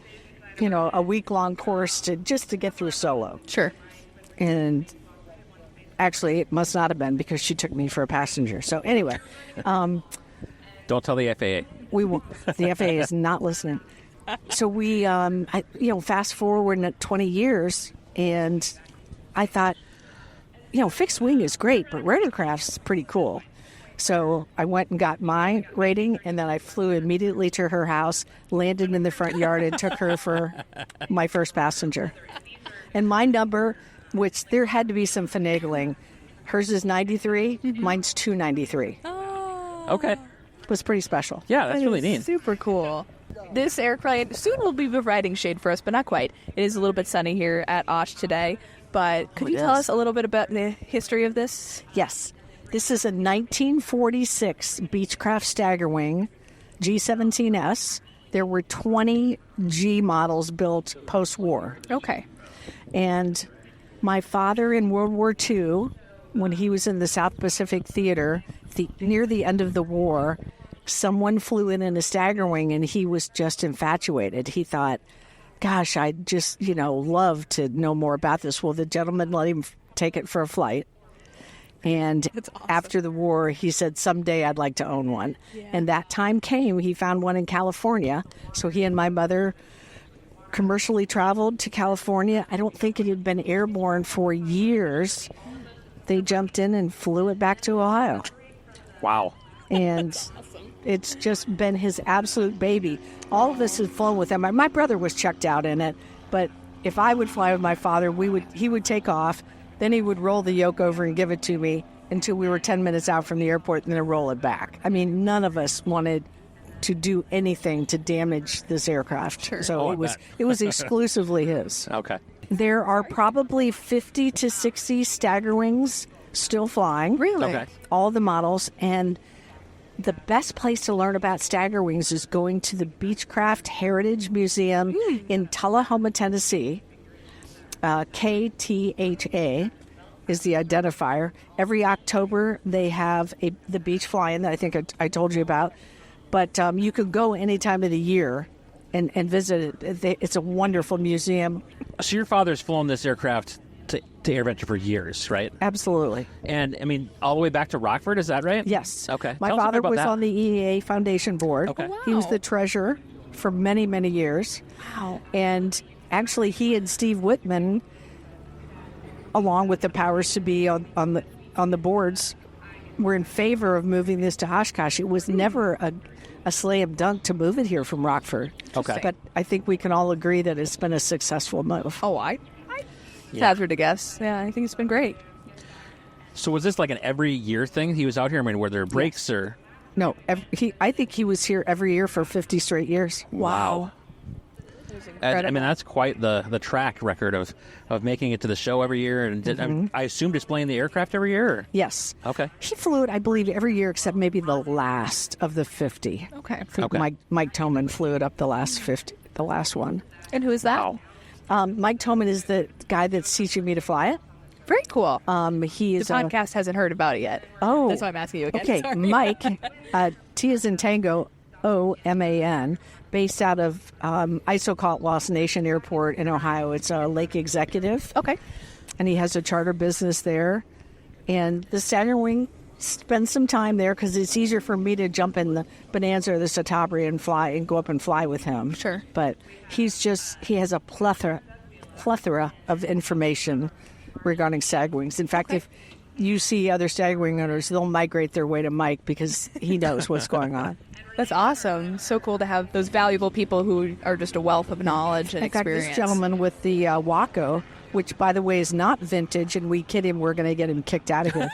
H: a week-long course to get through solo.
E: Sure.
H: And actually, it must not have been because she took me for a passenger. So anyway.
F: Don't tell the FAA.
H: The FAA is not listening. So we, fast forward 20 years, and I thought, fixed wing is great, but rotorcraft's pretty cool. So I went and got my rating, and then I flew immediately to her house, landed in the front yard, and took her for my first passenger. And my number, which there had to be some finagling, hers is 93, mine's 293.
F: Okay.
H: Was pretty special.
F: Yeah, that's really neat.
E: Super cool. This aircraft soon will be providing shade for us, but not quite. It is a little bit sunny here at Osh today. But could you tell us a little bit about the history of this?
H: Yes. This is a 1946 Beechcraft Staggerwing G-17S. There were 20 G models built post-war.
E: Okay.
H: And my father in World War II, when he was in the South Pacific Theater, near the end of the war, someone flew in a Staggerwing, and he was just infatuated. He thought, gosh, I'd just, love to know more about this. Well, the gentleman let him take it for a flight. And after the war, he said, someday I'd like to own one. Yeah. And that time came. He found one in California. So he and my mother commercially traveled to California. I don't think it had been airborne for years. They jumped in and flew it back to Ohio.
F: Wow.
H: And it's just been his absolute baby. All of us had flown with him. My brother was checked out in it. But if I would fly with my father, he would take off. Then he would roll the yoke over and give it to me until we were 10 minutes out from the airport and then roll it back. I mean, none of us wanted to do anything to damage this aircraft.
E: Sure.
H: So it was exclusively his.
F: Okay.
H: There are probably 50 to 60 Staggerwings still flying.
E: Really?
F: Okay.
H: All the models. And the best place to learn about Staggerwings is going to the Beechcraft Heritage Museum in Tullahoma, Tennessee. KTHA is the identifier. Every October they have the beach fly-in that I think I told you about. But you could go any time of the year and visit it. It's a wonderful museum.
F: So your father's flown this aircraft to AirVenture for years, right?
H: Absolutely.
F: And, I mean, all the way back to Rockford, is that right?
H: Yes.
F: Okay.
H: My
F: Tell us
H: father
F: about
H: was
F: that.
H: on the EAA Foundation board.
F: Okay.
E: Wow.
H: He was the treasurer for many, many years.
E: Wow.
H: And actually, he and Steve Whitman, along with the powers to be on the boards, we're in favor of moving this to Oshkosh. It was never a slam dunk to move it here from Rockford.
F: Okay.
H: But I think we can all agree that it's been a successful move.
E: Oh, I hazard a guess. Yeah, I think it's been great.
F: So was this like an every year thing? He was out here. I mean, were there breaks or?
H: No, I think he was here every year for 50 straight years.
F: Wow. I mean, that's quite the track record of making it to the show every year. And I assume displaying the aircraft every year? Or?
H: Yes.
F: Okay.
H: He flew it, I believe, every year except maybe the last of the 50.
E: Okay.
H: Mike Toman flew it up the last 50, the last one.
E: And who is that?
F: Wow.
H: Mike Toman is the guy that's teaching me to fly it.
E: Very cool.
H: He is
E: the podcast hasn't heard about it yet.
H: Oh.
E: That's why I'm asking you again.
H: Okay,
E: Sorry.
H: Mike, T as in Tango, O-M-A-N, based out of Isocalt Lost Nation Airport in Ohio. It's a lake executive.
E: Okay.
H: And he has a charter business there. And the Staggerwing spends some time there because it's easier for me to jump in the Bonanza or the Satabri and fly and go up and fly with him.
E: Sure.
H: But he has a plethora of information regarding Staggerwings. In fact, if you see other Staggerwing owners, they'll migrate their way to Mike because he knows what's going on.
E: That's awesome. So cool to have those valuable people who are just a wealth of knowledge and
H: In fact,
E: experience.
H: this gentleman with the Waco, which, by the way, is not vintage, and we kid him, we're going to get him kicked out of here.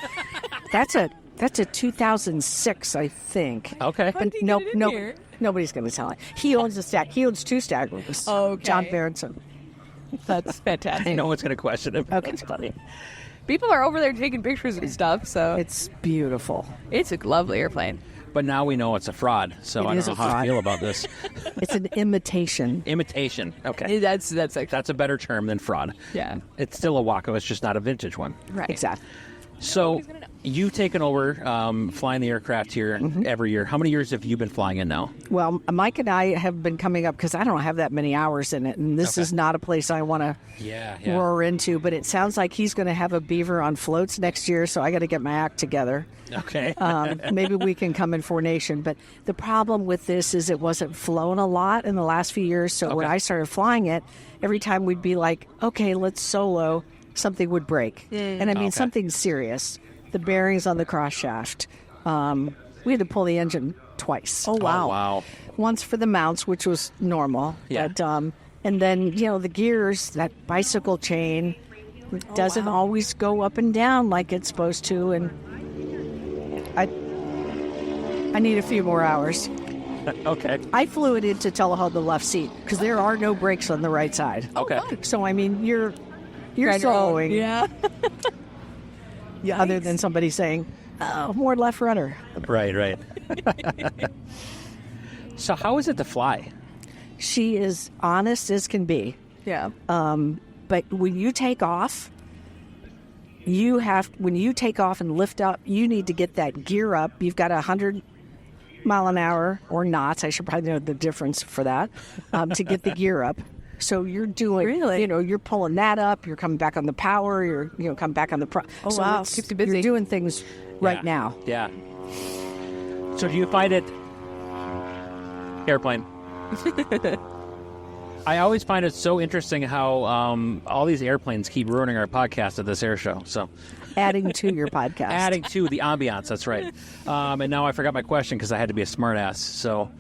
H: That's a 2006, I think.
F: Okay.
H: But nobody's going to tell it. He owns He owns two Staggerwings.
E: Okay.
H: John Berenson.
E: That's fantastic.
F: No one's going to question him.
H: Okay.
F: That's funny.
E: People are over there taking pictures and stuff, so
H: It's beautiful.
E: it's a lovely airplane.
F: But now we know it's a fraud, so I
H: is
F: don't know
H: a
F: how to
H: fraud.
F: feel about this.
H: It's an imitation.
F: Imitation. Okay.
E: That's actually,
F: That's a better term than fraud.
E: yeah,
F: It's still a Waco. It's just not a vintage one.
E: right.
H: Exactly.
F: So you've taken over flying the aircraft here every year. How many years have you been flying it now?
H: Well, Mike and I have been coming up because I don't have that many hours in it, and this is not a place I want to roar into. But it sounds like he's going to have a Beaver on floats next year, so I got to get my act together.
F: Okay.
H: Maybe we can come in formation. But the problem with this is it wasn't flown a lot in the last few years. So when I started flying it, every time we'd be like, okay, let's solo, something would break. And I mean, something serious. The bearings on the cross shaft. We had to pull the engine twice.
E: Oh wow.
F: Oh, wow.
H: Once for the mounts, which was normal.
F: Yeah.
H: But, and then, the gears, that bicycle chain doesn't always go up and down like it's supposed to. And I need a few more hours.
F: Okay.
H: I flew it into Tullahoe, the left seat, because there are no brakes on the right side.
F: Okay.
H: So, I mean, you're
E: On your own.
H: soloing,
E: Yeah.
H: other than somebody saying, oh, more left rudder.
F: Right. So how is it to fly?
H: She is honest as can be.
E: Yeah.
H: But when you take off, when you take off and lift up, you need to get that gear up. You've got 100 mile an hour or knots. I should probably know the difference for that, to get the gear up. So you're doing, you're pulling that up. You're coming back on the power. You're coming back on the
E: Oh, wow. Keeps you busy.
H: You're doing things right now.
F: Yeah. So do you find it airplane? I always find it so interesting how all these airplanes keep ruining our podcast at this air show. So
H: Adding to your podcast.
F: adding to the ambiance, that's right. And now I forgot my question because I had to be a smartass. So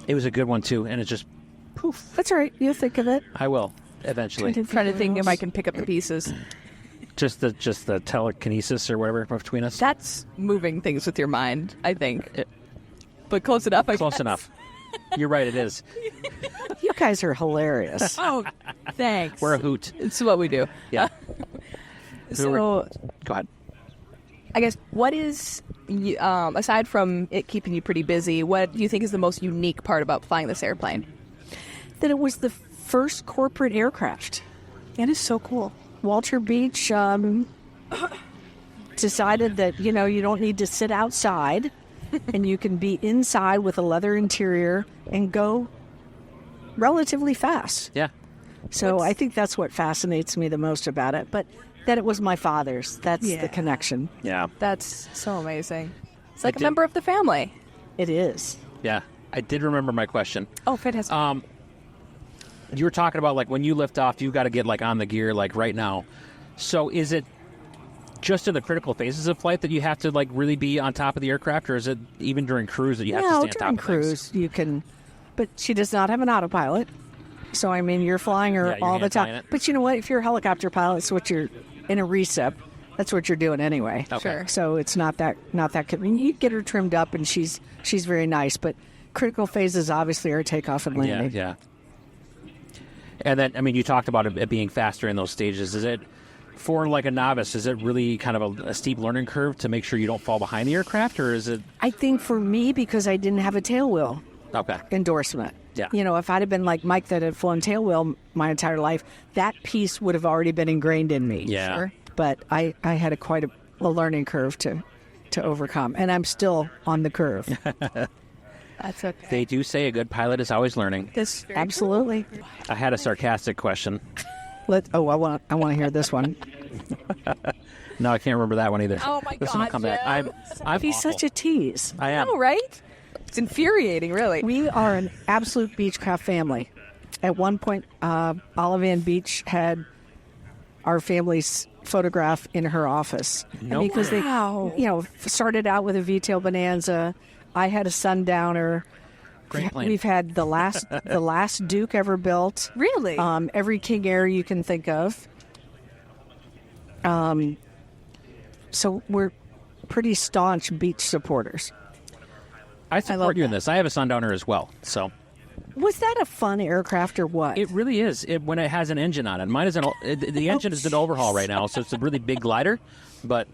F: it was a good one too, and it just poof.
H: That's all right. You'll think of it.
F: I will eventually.
E: I'm trying to think if I can pick up the pieces.
F: Just the telekinesis or whatever between us.
E: That's moving things with your mind, I think. But close enough, I
F: Close
E: guess.
F: enough. You're right, it is.
H: You guys are hilarious.
E: Oh, thanks.
F: We're a hoot.
E: It's what we do.
F: Yeah.
E: So,
F: Go ahead.
E: I guess, what is, aside from it keeping you pretty busy, what do you think is the most unique part about flying this airplane?
H: That it was the first corporate aircraft.
E: It is so cool.
H: Walter Beach decided that, you don't need to sit outside and you can be inside with a leather interior and go relatively fast.
F: Yeah.
H: So I think that's what fascinates me the most about it. But that it was my father's. That's the connection.
F: Yeah.
E: That's so amazing. It's like a
F: did-
E: member of the family.
H: It is.
F: Yeah. I did remember my question.
E: Oh, fantastic.
F: You were talking about, like, when you lift off, you got to get, like, on the gear, like, right now. So is it just in the critical phases of flight that you have to like really be on top of the aircraft, or is it even during cruise that you have to stay on top
H: during
F: of
H: cruise
F: things?
H: you can, but she does not have an autopilot. So, I mean, you're flying her
F: Yeah, you're
H: all the
F: hand-flying
H: time.
F: it.
H: But you know what? If you're a helicopter pilot, it's what you're in a recip. That's what you're doing anyway.
F: Okay. Sure.
H: So it's not that. I mean, you get her trimmed up, and she's very nice. But critical phases obviously are takeoff and landing.
F: Yeah. And then, I mean, you talked about it being faster in those stages. Is it, for like a novice, is it really kind of a steep learning curve to make sure you don't fall behind the aircraft, or is it?
H: I think for me, because I didn't have a tail wheel
F: Okay.
H: endorsement.
F: Yeah.
H: You know, if I'd have been like Mike that had flown tail wheel my entire life, that piece would have already been ingrained in me.
F: Yeah. Sure.
H: But I had quite a learning curve to overcome, and I'm still on the curve.
E: That's okay.
F: They do say a good pilot is always learning.
H: Absolutely.
F: I had a sarcastic question.
H: I want to hear this one.
F: No, I can't remember that one either.
E: Oh my
F: This one will
E: God,
F: come back.
E: Jim.
F: I'm
H: He's
F: awful.
H: such a tease.
F: I am.
E: Oh, right? It's infuriating, really.
H: We are an absolute Beechcraft family. At one point, Olive Ann Beach had our family's photograph in her office.
F: No
H: Because they,
E: Wow.
H: started out with a V-tail Bonanza. I had a Sundowner.
F: Great plane.
H: We've had the last Duke ever built.
E: Really?
H: Every King Air you can think of. So we're pretty staunch beach supporters.
F: I support you in this. I have a Sundowner as well, so
H: Was that a fun aircraft or what?
F: it really is. When it has an engine on it, mine is the engine is an overhaul right now, so it's a really big glider, but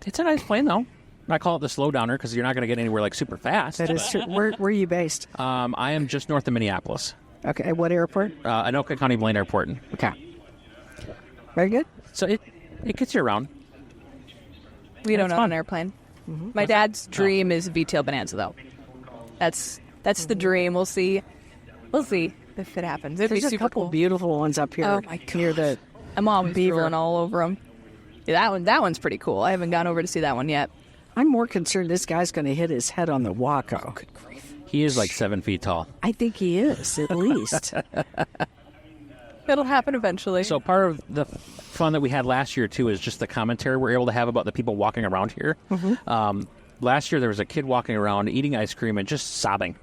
F: it's a nice plane though. I call it the slow downer because you're not going to get anywhere like super fast.
H: That is true. Where are you based?
F: I am just north of Minneapolis,
H: Okay, at what airport?
F: Anoka County Blaine Airport.
H: Okay. Very good.
F: So it gets you around.
E: We don't
F: It's
E: own
F: fun.
E: an airplane. My dad's dream is VTL Bonanza, though. That's the dream. We'll see. We'll see if it happens. It'd
H: There's
E: be
H: a
E: super
H: couple
E: cool.
H: beautiful ones up here.
E: Oh my
H: Near the
E: I'm always
H: Beaver.
E: drooling all over them. Yeah, that one's pretty cool. I haven't gone over to see that one yet.
H: I'm more concerned this guy's going to hit his head on the Waco.
F: He is like 7 feet tall.
H: I think he is, at least.
E: It'll happen eventually.
F: So part of the fun that we had last year too is just the commentary we're able to have about the people walking around here. Last year there was a kid walking around eating ice cream and just sobbing,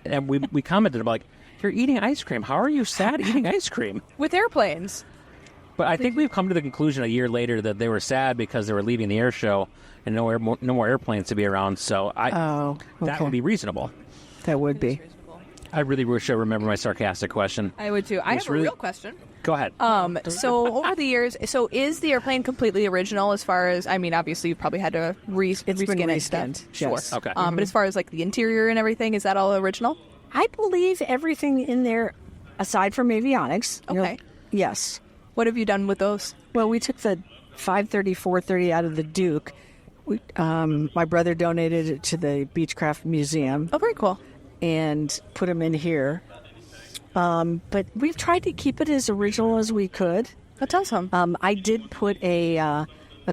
F: and we commented about like, "You're eating ice cream. How are you sad eating ice cream?"
E: with airplanes.
F: But I think we've come to the conclusion a year later that they were sad because they were leaving the air show and no more airplanes to be around. So
H: Oh,
F: that
H: okay.
F: would be reasonable.
H: That would be.
F: I really wish I remember my sarcastic question.
E: I would too. I have a
F: really-
E: real question.
F: Go ahead.
E: So over the years, is the airplane completely original as far as, I mean, obviously you probably had to
H: been
E: reskin it.
H: reskinned,
E: Sure.
H: yes.
F: Okay.
E: But as far as like the interior and everything, is that all original?
H: I believe everything in there, aside from avionics.
E: Okay.
H: Yes.
E: What have you done with those?
H: Well, we took the 530, 430 out of the Duke. My brother donated it to the Beechcraft Museum
E: Oh, very cool.
H: and put them in here. But we've tried to keep it as original as we could.
E: That's awesome.
H: I did put a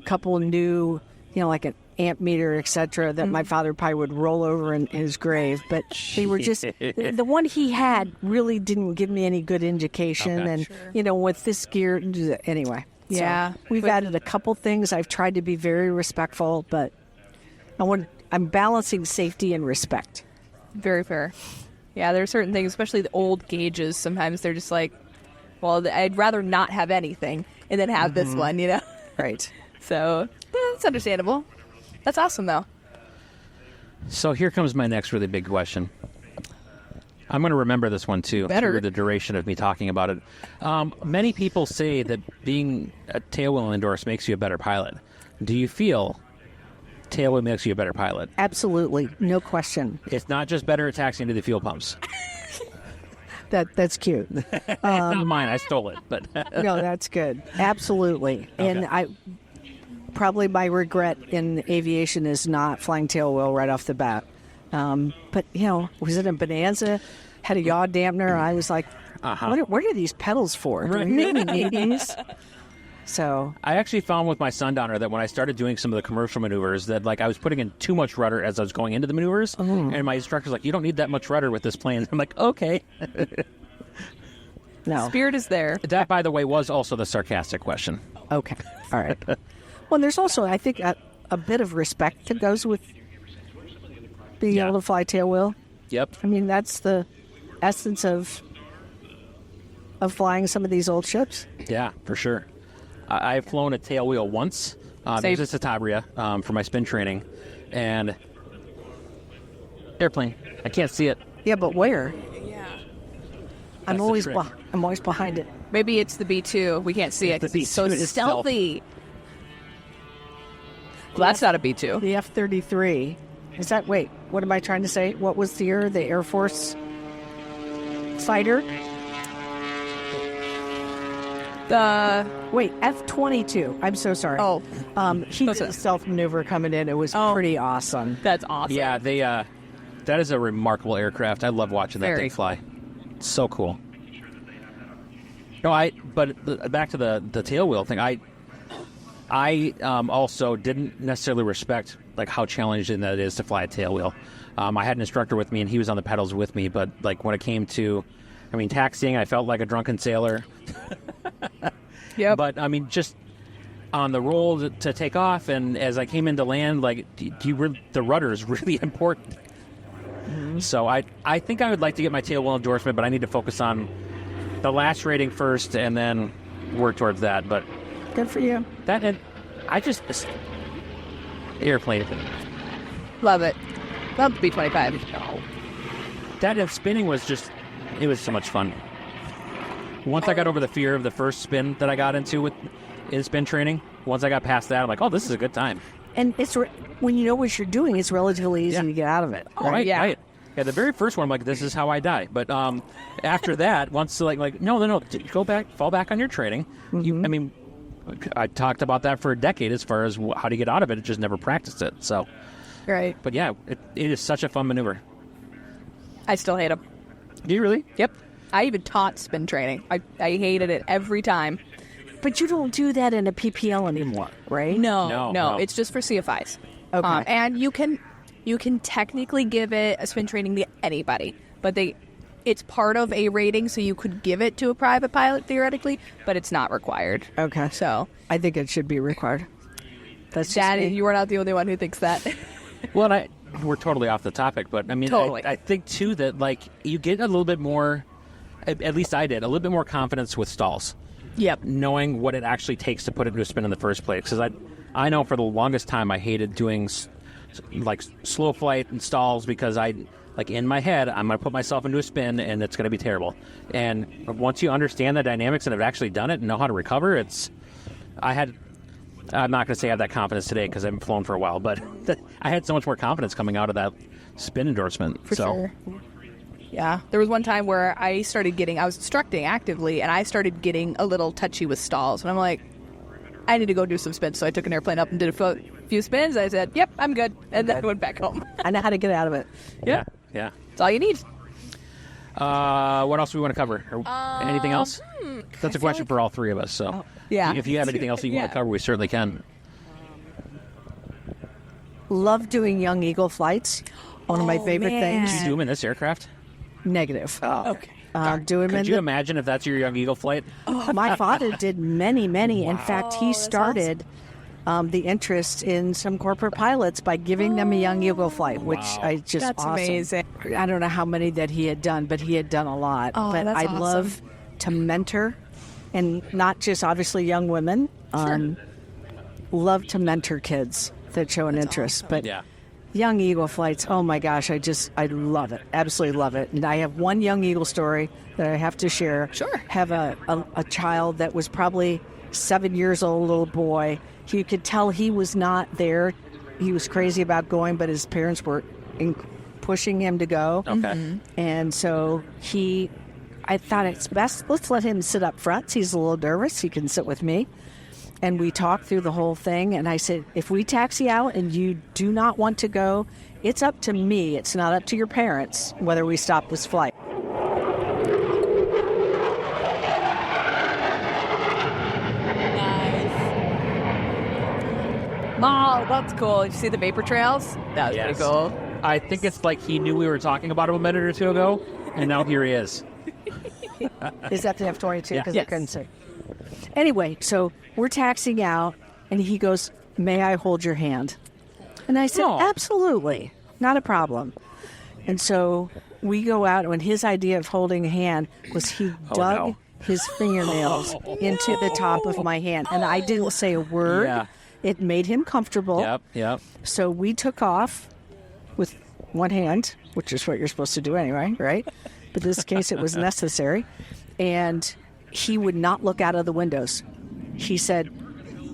H: couple new, like an amp meter, etc., that my father probably would roll over in his grave. But they were just the one he had really didn't give me any good indication.
F: Okay.
H: And with this gear, anyway. So
E: Yeah.
H: we've added a couple things. I've tried to be very respectful, but I'm balancing safety and respect.
E: Very fair. Yeah, there are certain things, especially the old gauges. Sometimes they're just like, well, I'd rather not have anything and then have this one,
H: Right.
E: So it's understandable. That's awesome, though.
F: So here comes my next really big question. I'm going to remember this one, too,
E: Better.
F: through the duration of me talking about it. Many people say that being a tailwheel endorsed makes you a better pilot. Do you feel tailwheel makes you a better pilot?
H: Absolutely. No question.
F: It's not just better at taxiing to the fuel pumps.
H: That's cute.
F: It's not mine. I stole it. But
H: No, that's good. Absolutely. And probably my regret in aviation is not flying tailwheel right off the bat. But, was it a Bonanza? Had a yaw dampener. I was like, what are these pedals for? Do we really need these? So
F: I actually found with my Sundowner that when I started doing some of the commercial maneuvers that I was putting in too much rudder as I was going into the maneuvers. And my instructor's like, you don't need that much rudder with this plane. I'm like, okay.
H: no.
E: Spirit is there.
F: That, by the way, was also the sarcastic question.
H: Okay. All right. Well, there's also, I think, a bit of respect that goes with being able to fly tailwheel.
F: Yep.
H: I mean, that's the essence of flying some of these old ships.
F: Yeah, for sure. I've flown a tailwheel once. It was a Citabria for my spin training. And airplane. I can't see it.
H: Yeah, but where?
E: Yeah.
H: I'm
F: the
H: always
F: trick.
H: I'm always behind it.
E: Maybe it's the B2. We can't see it.
F: The
E: 'cause it's so
F: B2 is
E: stealthy. Well, that's not a B2.
H: The F-33. Is that, wait, what am I trying to say? What was the year? The Air Force fighter? Wait, F-22. I'm so sorry.
E: Oh.
H: He did a stealth maneuver coming in. It was pretty awesome.
E: That's awesome.
F: Yeah, that is a remarkable aircraft. I love watching that thing fly. It's so cool. No, but back to the tailwheel thing. I also didn't necessarily respect like how challenging that is to fly a tailwheel. I had an instructor with me, and he was on the pedals with me. But like when it came to, taxiing, I felt like a drunken sailor.
E: Yep.
F: But just on the roll to take off, and as I came into land, like the rudder is really important. Mm-hmm. So I think I would like to get my tailwheel endorsement, but I need to focus on the last rating first, and then work towards that. But
H: good for you.
F: That and airplane.
E: Love it. Love the B-25.
F: That and spinning was it was so much fun. Once I got over the fear of the first spin that I got into in spin training, once I got past that, I'm like, oh, this is a good time.
H: And it's when you know what you're doing, it's relatively easy to get out of it.
F: Right? Yeah, the very first one, I'm like, this is how I die. But after that, once like no, go back, fall back on your training.
H: Mm-hmm.
F: I talked about that for a decade as far as how to get out of it. I just never practiced it. So,
E: right.
F: But yeah, it is such a fun maneuver.
E: I still hate them.
F: Do you really?
E: Yep. I even taught spin training. I hated it every time.
H: But you don't do that in a PPL anymore, right?
E: No. It's just for CFIs.
H: Okay.
E: And you can technically give it a spin training to anybody, but it's part of a rating, so you could give it to a private pilot theoretically, but it's not required.
H: Okay.
E: So
H: I think it should be required. That's
E: Daddy, you are not the only one who thinks that.
F: Well, we're totally off the topic, but
E: Totally.
F: I think too that like you get a little bit more. At least I did a little bit more confidence with stalls.
E: Yep.
F: Knowing what it actually takes to put it into a spin in the first place, because I know for the longest time I hated doing like slow flight and stalls because in my head I'm going to put myself into a spin and it's going to be terrible. And once you understand the dynamics and have actually done it and know how to recover, I'm not going to say I have that confidence today because I haven't flown for a while, but I had so much more confidence coming out of that spin endorsement.
E: For sure. Yeah. There was one time where I was instructing actively, and I started getting a little touchy with stalls. And I'm like, I need to go do some spins. So I took an airplane up and did a few spins. I said, yep, I'm good. And then I went back home.
H: I know how to get out of it.
F: Yeah.
E: That's all you need.
F: What else do we want to cover? Anything else? That's a question for all three of us. So
E: yeah.
F: If you have anything else you want to cover, we certainly can.
H: Love doing Young Eagle flights. One of my favorite things.
F: Did you do them in this aircraft?
H: Negative.
F: Oh, okay.
H: Could
F: you imagine if that's your Young Eagle flight?
H: My father did many. Wow. In fact, he started the interest in some corporate pilots by giving them a Young Eagle flight, which
E: That's
H: awesome.
E: Amazing.
H: I don't know how many that he had done, but he had done a lot.
E: But
H: I
E: awesome.
H: love to mentor, and not just obviously young women. Love to mentor kids that show an interest.
E: Awesome.
H: But Young Eagle flights, oh my gosh, I love it. Absolutely love it. And I have one Young Eagle story that I have to share.
E: Sure.
H: Have a child that was probably 7 years old, little boy. You could tell he was not there. He was crazy about going, but his parents were pushing him to go.
F: Okay.
E: Mm-hmm.
H: And so I thought it's best, let's let him sit up front. He's a little nervous. He can sit with me. And we talked through the whole thing, and I said, if we taxi out and you do not want to go, it's up to me. It's not up to your parents whether we stop this flight.
E: Oh, that's cool. Did you see the vapor trails? That was pretty cool.
F: I think it's like he knew we were talking about him a minute or two ago, and now here he is.
H: Is that the F-22?
F: Yeah.
H: Because I couldn't see. Anyway, so we're taxiing out, and he goes, may I hold your hand? And I said, absolutely, not a problem. And so we go out, and his idea of holding a hand was he dug his fingernails into the top of my hand. And I didn't say a word.
F: Yeah.
H: It made him comfortable.
F: Yep.
H: So we took off with one hand, which is what you're supposed to do anyway, right? But in this case, it was necessary. And he would not look out of the windows. He said,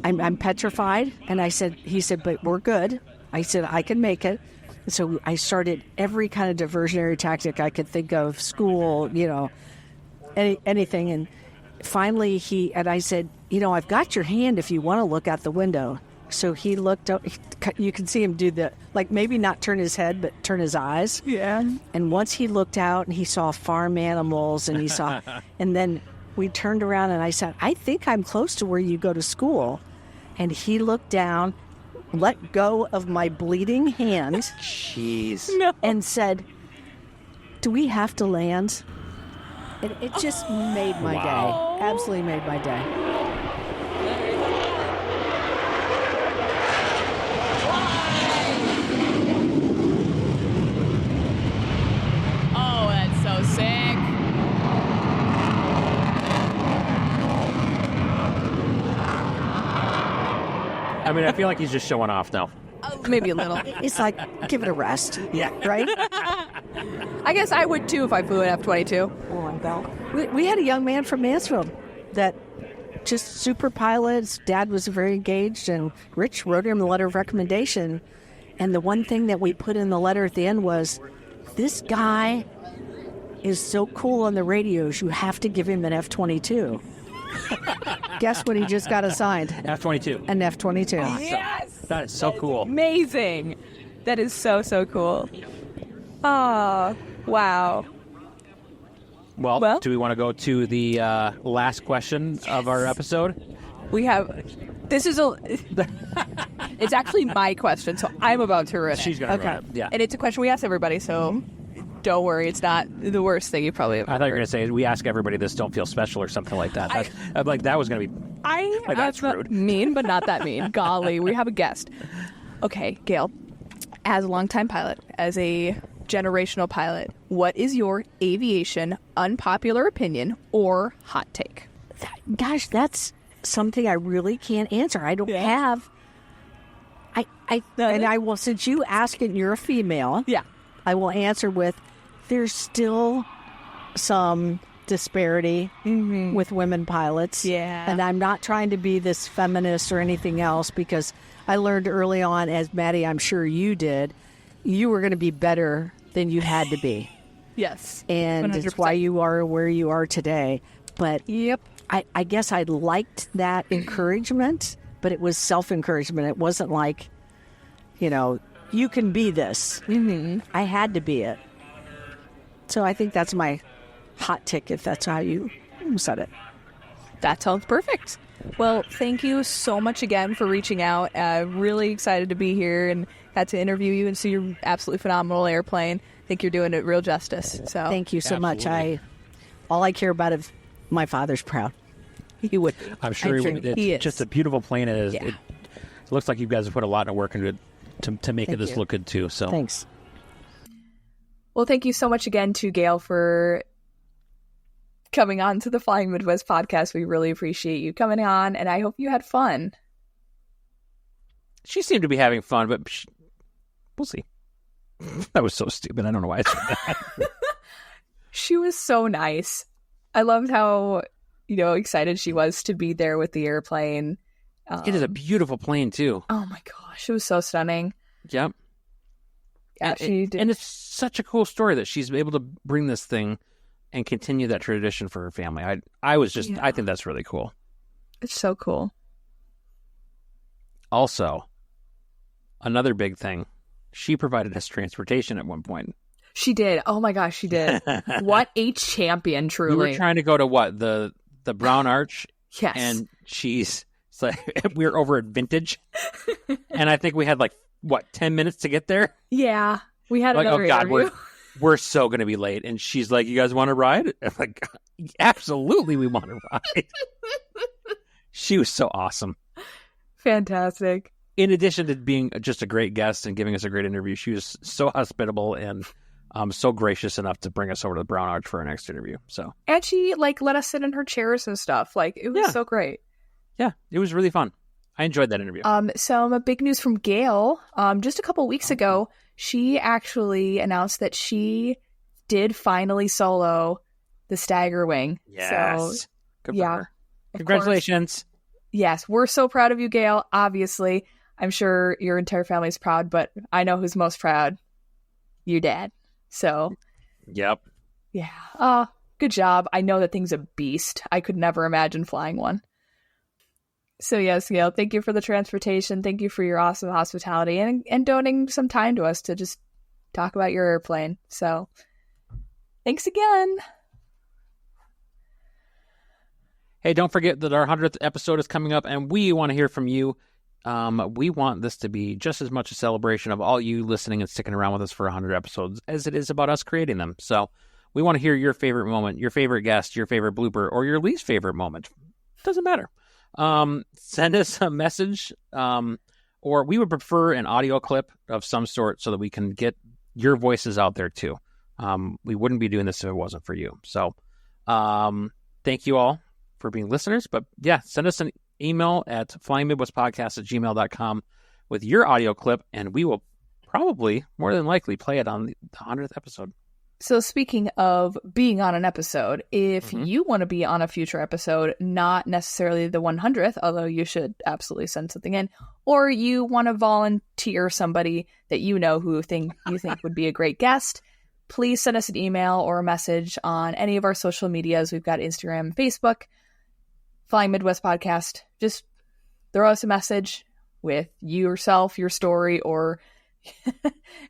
H: I'm petrified. And he said, but we're good. I said, I can make it. And so I started every kind of diversionary tactic I could think of, school, anything. And finally I said, I've got your hand if you want to look out the window. So he looked up. You can see him do maybe not turn his head, but turn his eyes.
E: Yeah.
H: And once he looked out and he saw farm animals and he saw, and then we turned around and I said, I think I'm close to where you go to school. And he looked down, let go of my bleeding hand.
F: Jeez.
E: No.
H: And said, do we have to land? And it just made my day. Absolutely made my day.
E: Oh, that's so sick.
F: I mean, I feel like he's just showing off now.
E: Maybe a little.
H: It's like, give it a rest.
F: Yeah.
H: Right?
E: I guess I would too if I flew an F-22.
H: Oh, my belt. We had a young man from Mansfield that just super pilot. His dad was very engaged, and Rich wrote him a letter of recommendation. And the one thing that we put in the letter at the end was, this guy is so cool on the radios, you have to give him an F-22. Guess what he just got assigned?
F: F-22.
H: An F-22.
E: Yes!
F: That is so cool.
E: Amazing. That is so, so cool. Oh, wow.
F: Well, do we want to go to the last question of our episode?
E: We have... This is it's actually my question, so I'm about to read it.
F: She's going to run it. Yeah.
E: And it's a question we ask everybody, so don't worry. It's not the worst thing you probably ever
F: I thought you were
E: heard.
F: going to say, we ask everybody this, don't feel special or something like that. I'm like, that was going to be... Like, that's
E: not
F: rude.
E: mean, but not that mean. Golly, we have a guest. Okay, Gayle, as a longtime pilot, as a generational pilot, what is your aviation unpopular opinion or hot take?
H: Gosh, that's something I really can't answer. I don't have... And I will, since you ask it, you're a female.
E: Yeah.
H: I will answer with, there's still some disparity with women pilots.
E: Yeah.
H: And I'm not trying to be this feminist or anything else, because I learned early on, as Maddie, I'm sure you did, you were going to be better than you had to be.
E: Yes.
H: And
E: 100%.
H: it's why you are where you are today. But
E: Yep.
H: I guess I liked that encouragement, but it was self-encouragement. It wasn't like, you can be this. Mm-hmm. I had to be it. So I think that's my hot tick, if that's how you said it.
E: That sounds perfect. Well, thank you so much again for reaching out. Really excited to be here and got to interview you and see your absolutely phenomenal airplane. I think you're doing it real justice. So
H: Thank you so much. All I care about is my father's proud.
E: He would.
F: I'm sure it's
E: he is.
F: just a beautiful plane. It is.
E: Yeah.
F: It looks like you guys have put a lot of work into it to make
H: Thank
F: this
H: you.
F: look good too. So
H: Thanks.
E: Well, thank you so much again to Gayle for coming on to the Flying Midwest podcast. We really appreciate you coming on, and I hope you had fun.
F: she seemed to be having fun, but we'll see. That was so stupid. I don't know why I said that.
E: She was so nice. I loved how, excited she was to be there with the airplane.
F: It is a beautiful plane too.
E: Oh my gosh, it was so stunning.
F: Yep.
E: Yeah, she did.
F: And it's such a cool story that she's able to bring this thing and continue that tradition for her family. I think that's really cool.
E: It's so cool.
F: Also, another big thing, she provided us transportation at one point.
E: She did. Oh my gosh, she did. What a champion, truly.
F: We were trying to go to what? The Brown Arch?
E: Yes.
F: And it's like we were over at Vintage. And I think we had 10 minutes to get there?
E: Yeah. We had another interview.
F: We're so going to be late. And she's like, you guys want to ride? I'm like, absolutely we want to ride. She was so awesome.
E: Fantastic.
F: in addition to being just a great guest and giving us a great interview, she was so hospitable and so gracious enough to bring us over to the Brown Arch for our next interview. So,
E: and she let us sit in her chairs and stuff. It was so great.
F: Yeah, it was really fun. I enjoyed that interview.
E: Some big news from Gayle. Just a couple weeks ago, she actually announced that she did finally solo the Staggerwing.
F: Yes.
E: So,
F: good for her. Congratulations.
E: Yes, we're so proud of you, Gayle. Obviously, I'm sure your entire family's proud, but I know who's most proud. Your dad. So.
F: Yep.
E: Yeah. Good job. I know that thing's a beast. I could never imagine flying one. So yes, Gayle, thank you for the transportation. Thank you for your awesome hospitality and donating some time to us to just talk about your airplane. So thanks again.
F: Hey, don't forget that our 100th episode is coming up, and we want to hear from you. We want this to be just as much a celebration of all you listening and sticking around with us for 100 episodes as it is about us creating them. So we want to hear your favorite moment, your favorite guest, your favorite blooper, or your least favorite moment. Doesn't matter. Send us a message, or we would prefer an audio clip of some sort so that we can get your voices out there too. We wouldn't be doing this if it wasn't for you. So thank you all for being listeners. But yeah, send us an email at flyingmidwestpodcast@gmail.com with your audio clip, and we will probably, more than likely, play it on the 100th episode.
E: So speaking of being on an episode, if you want to be on a future episode, not necessarily the 100th, although you should absolutely send something in, or you want to volunteer somebody that you know who you think would be a great guest, please send us an email or a message on any of our social medias. We've got Instagram and Facebook, Flying Midwest Podcast. Just throw us a message with yourself, your story, or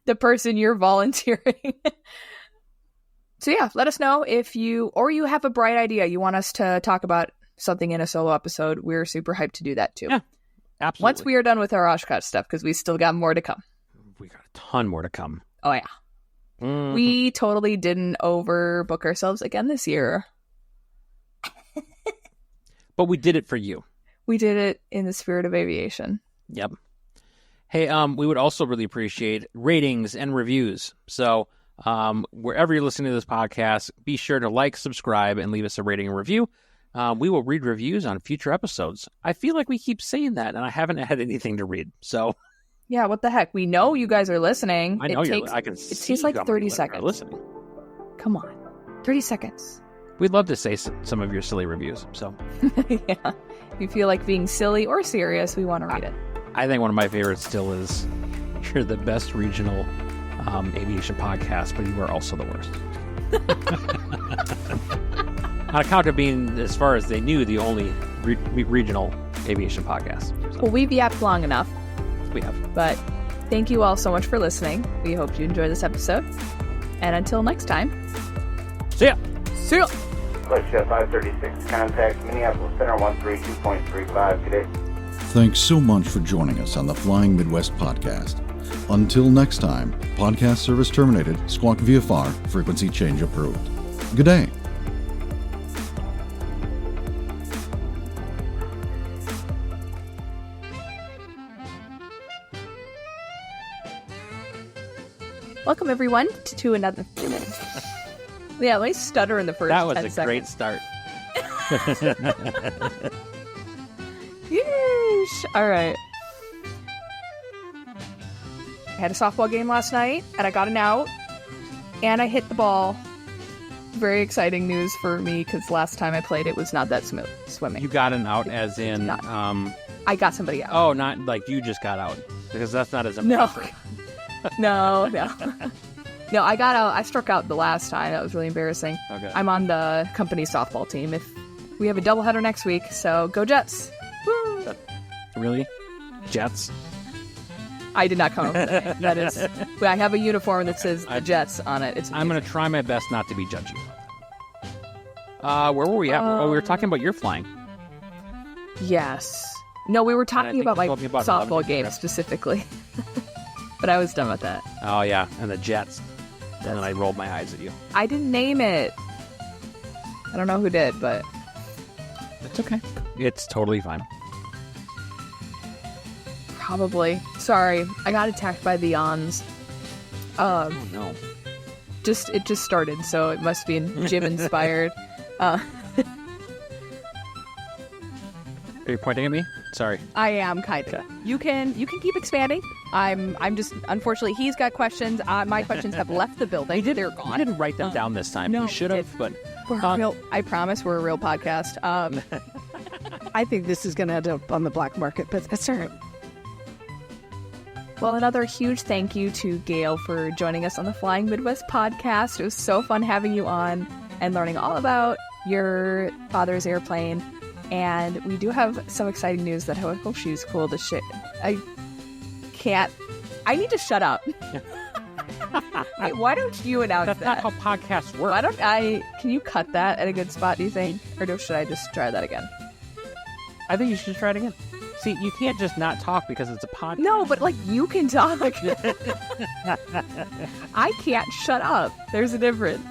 E: the person you're volunteering. So yeah, let us know if you have a bright idea. You want us to talk about something in a solo episode. We're super hyped to do that too.
F: Yeah, absolutely.
E: Once we are done with our Oshkosh stuff, because we still got more to come.
F: We got a ton more to come.
E: Oh yeah. Mm-hmm. We totally didn't overbook ourselves again this year.
F: But we did it for you.
E: We did it in the spirit of aviation.
F: Yep. Hey, we would also really appreciate ratings and reviews. So wherever you're listening to this podcast, be sure to like, subscribe, and leave us a rating and review. We will read reviews on future episodes. I feel like we keep saying that, and I haven't had anything to read. So
E: yeah, what the heck? We know you guys are listeing.
F: I know I can see.
E: It takes like 30 seconds.
F: Listening.
E: Come on, 30 seconds.
F: We'd love to say some of your silly reviews. So
E: yeah, if you feel like being silly or serious, we want to read it.
F: I think one of my favorites still is, you're the best regional aviation podcast, but you are also the worst. On account of being, as far as they knew, the only regional aviation podcast. So.
E: Well, we've yapped long enough.
F: We have.
E: But thank you all so much for listening. We hope you enjoy this episode. And until next time,
F: see ya.
E: See ya.
B: Push 536, contact Minneapolis Center 132.35 today.
C: Thanks so much for joining us on the Flying Midwest Podcast. Until next time, podcast service terminated, squawk VFR, frequency change approved. Good day.
E: Welcome, everyone, to another... Yeah, let me stutter in the first 10 seconds.
F: That was a great start.
E: Yeesh. All right. I had a softball game last night, and I got an out, and I hit the ball. Very exciting news for me, because last time I played, it was not that smooth swimming.
F: You got an out as in...
E: I got somebody out.
F: Oh, not like you just got out, because that's not as impressive.
E: No. No, I got out. I struck out the last time. That was really embarrassing.
F: Okay.
E: I'm on the company softball team. If we have a doubleheader next week, so go Jets. Woo!
F: Really? Jets?
E: I did not come up with that. That is, I have a uniform that says Jets on it. It's amazing.
F: I'm going to try my best not to be judgy. Where were we at? We were talking about your flying.
E: Yes. No, we were talking about my softball game specifically. But I was done with that.
F: Oh, yeah. And the Jets. And then I rolled my eyes at you.
E: I didn't name it. I don't know who did, but...
F: It's okay. It's totally fine.
E: Probably. Sorry, I got attacked by the Ons.
F: Oh no.
E: It just started, so it must be gym inspired.
F: Are you pointing at me? Sorry.
I: I am kind of.
F: Okay.
I: You can keep expanding. I'm just, unfortunately, he's got questions. My questions have left the building. They're
F: I
I: gone.
F: didn't write them down this time.
I: no,
F: We should have, but
I: We're a real, I promise we're a real podcast.
H: I think this is going to end up on the black market, but that's all right.
E: Well, another huge thank you to Gayle for joining us on the Flying Midwest podcast. It was so fun having you on and learning all about your father's airplane. And we do have some exciting news that I hope she's cool to share. I need to shut up. Hey, why don't you announce
F: that's
E: that?
F: not how podcasts work.
E: Can you cut that at a good spot, do you think? Or should I just try that again?
F: I think you should try it again. See, you can't just not talk because it's a podcast.
E: No, but you can talk. I can't shut up. There's a difference.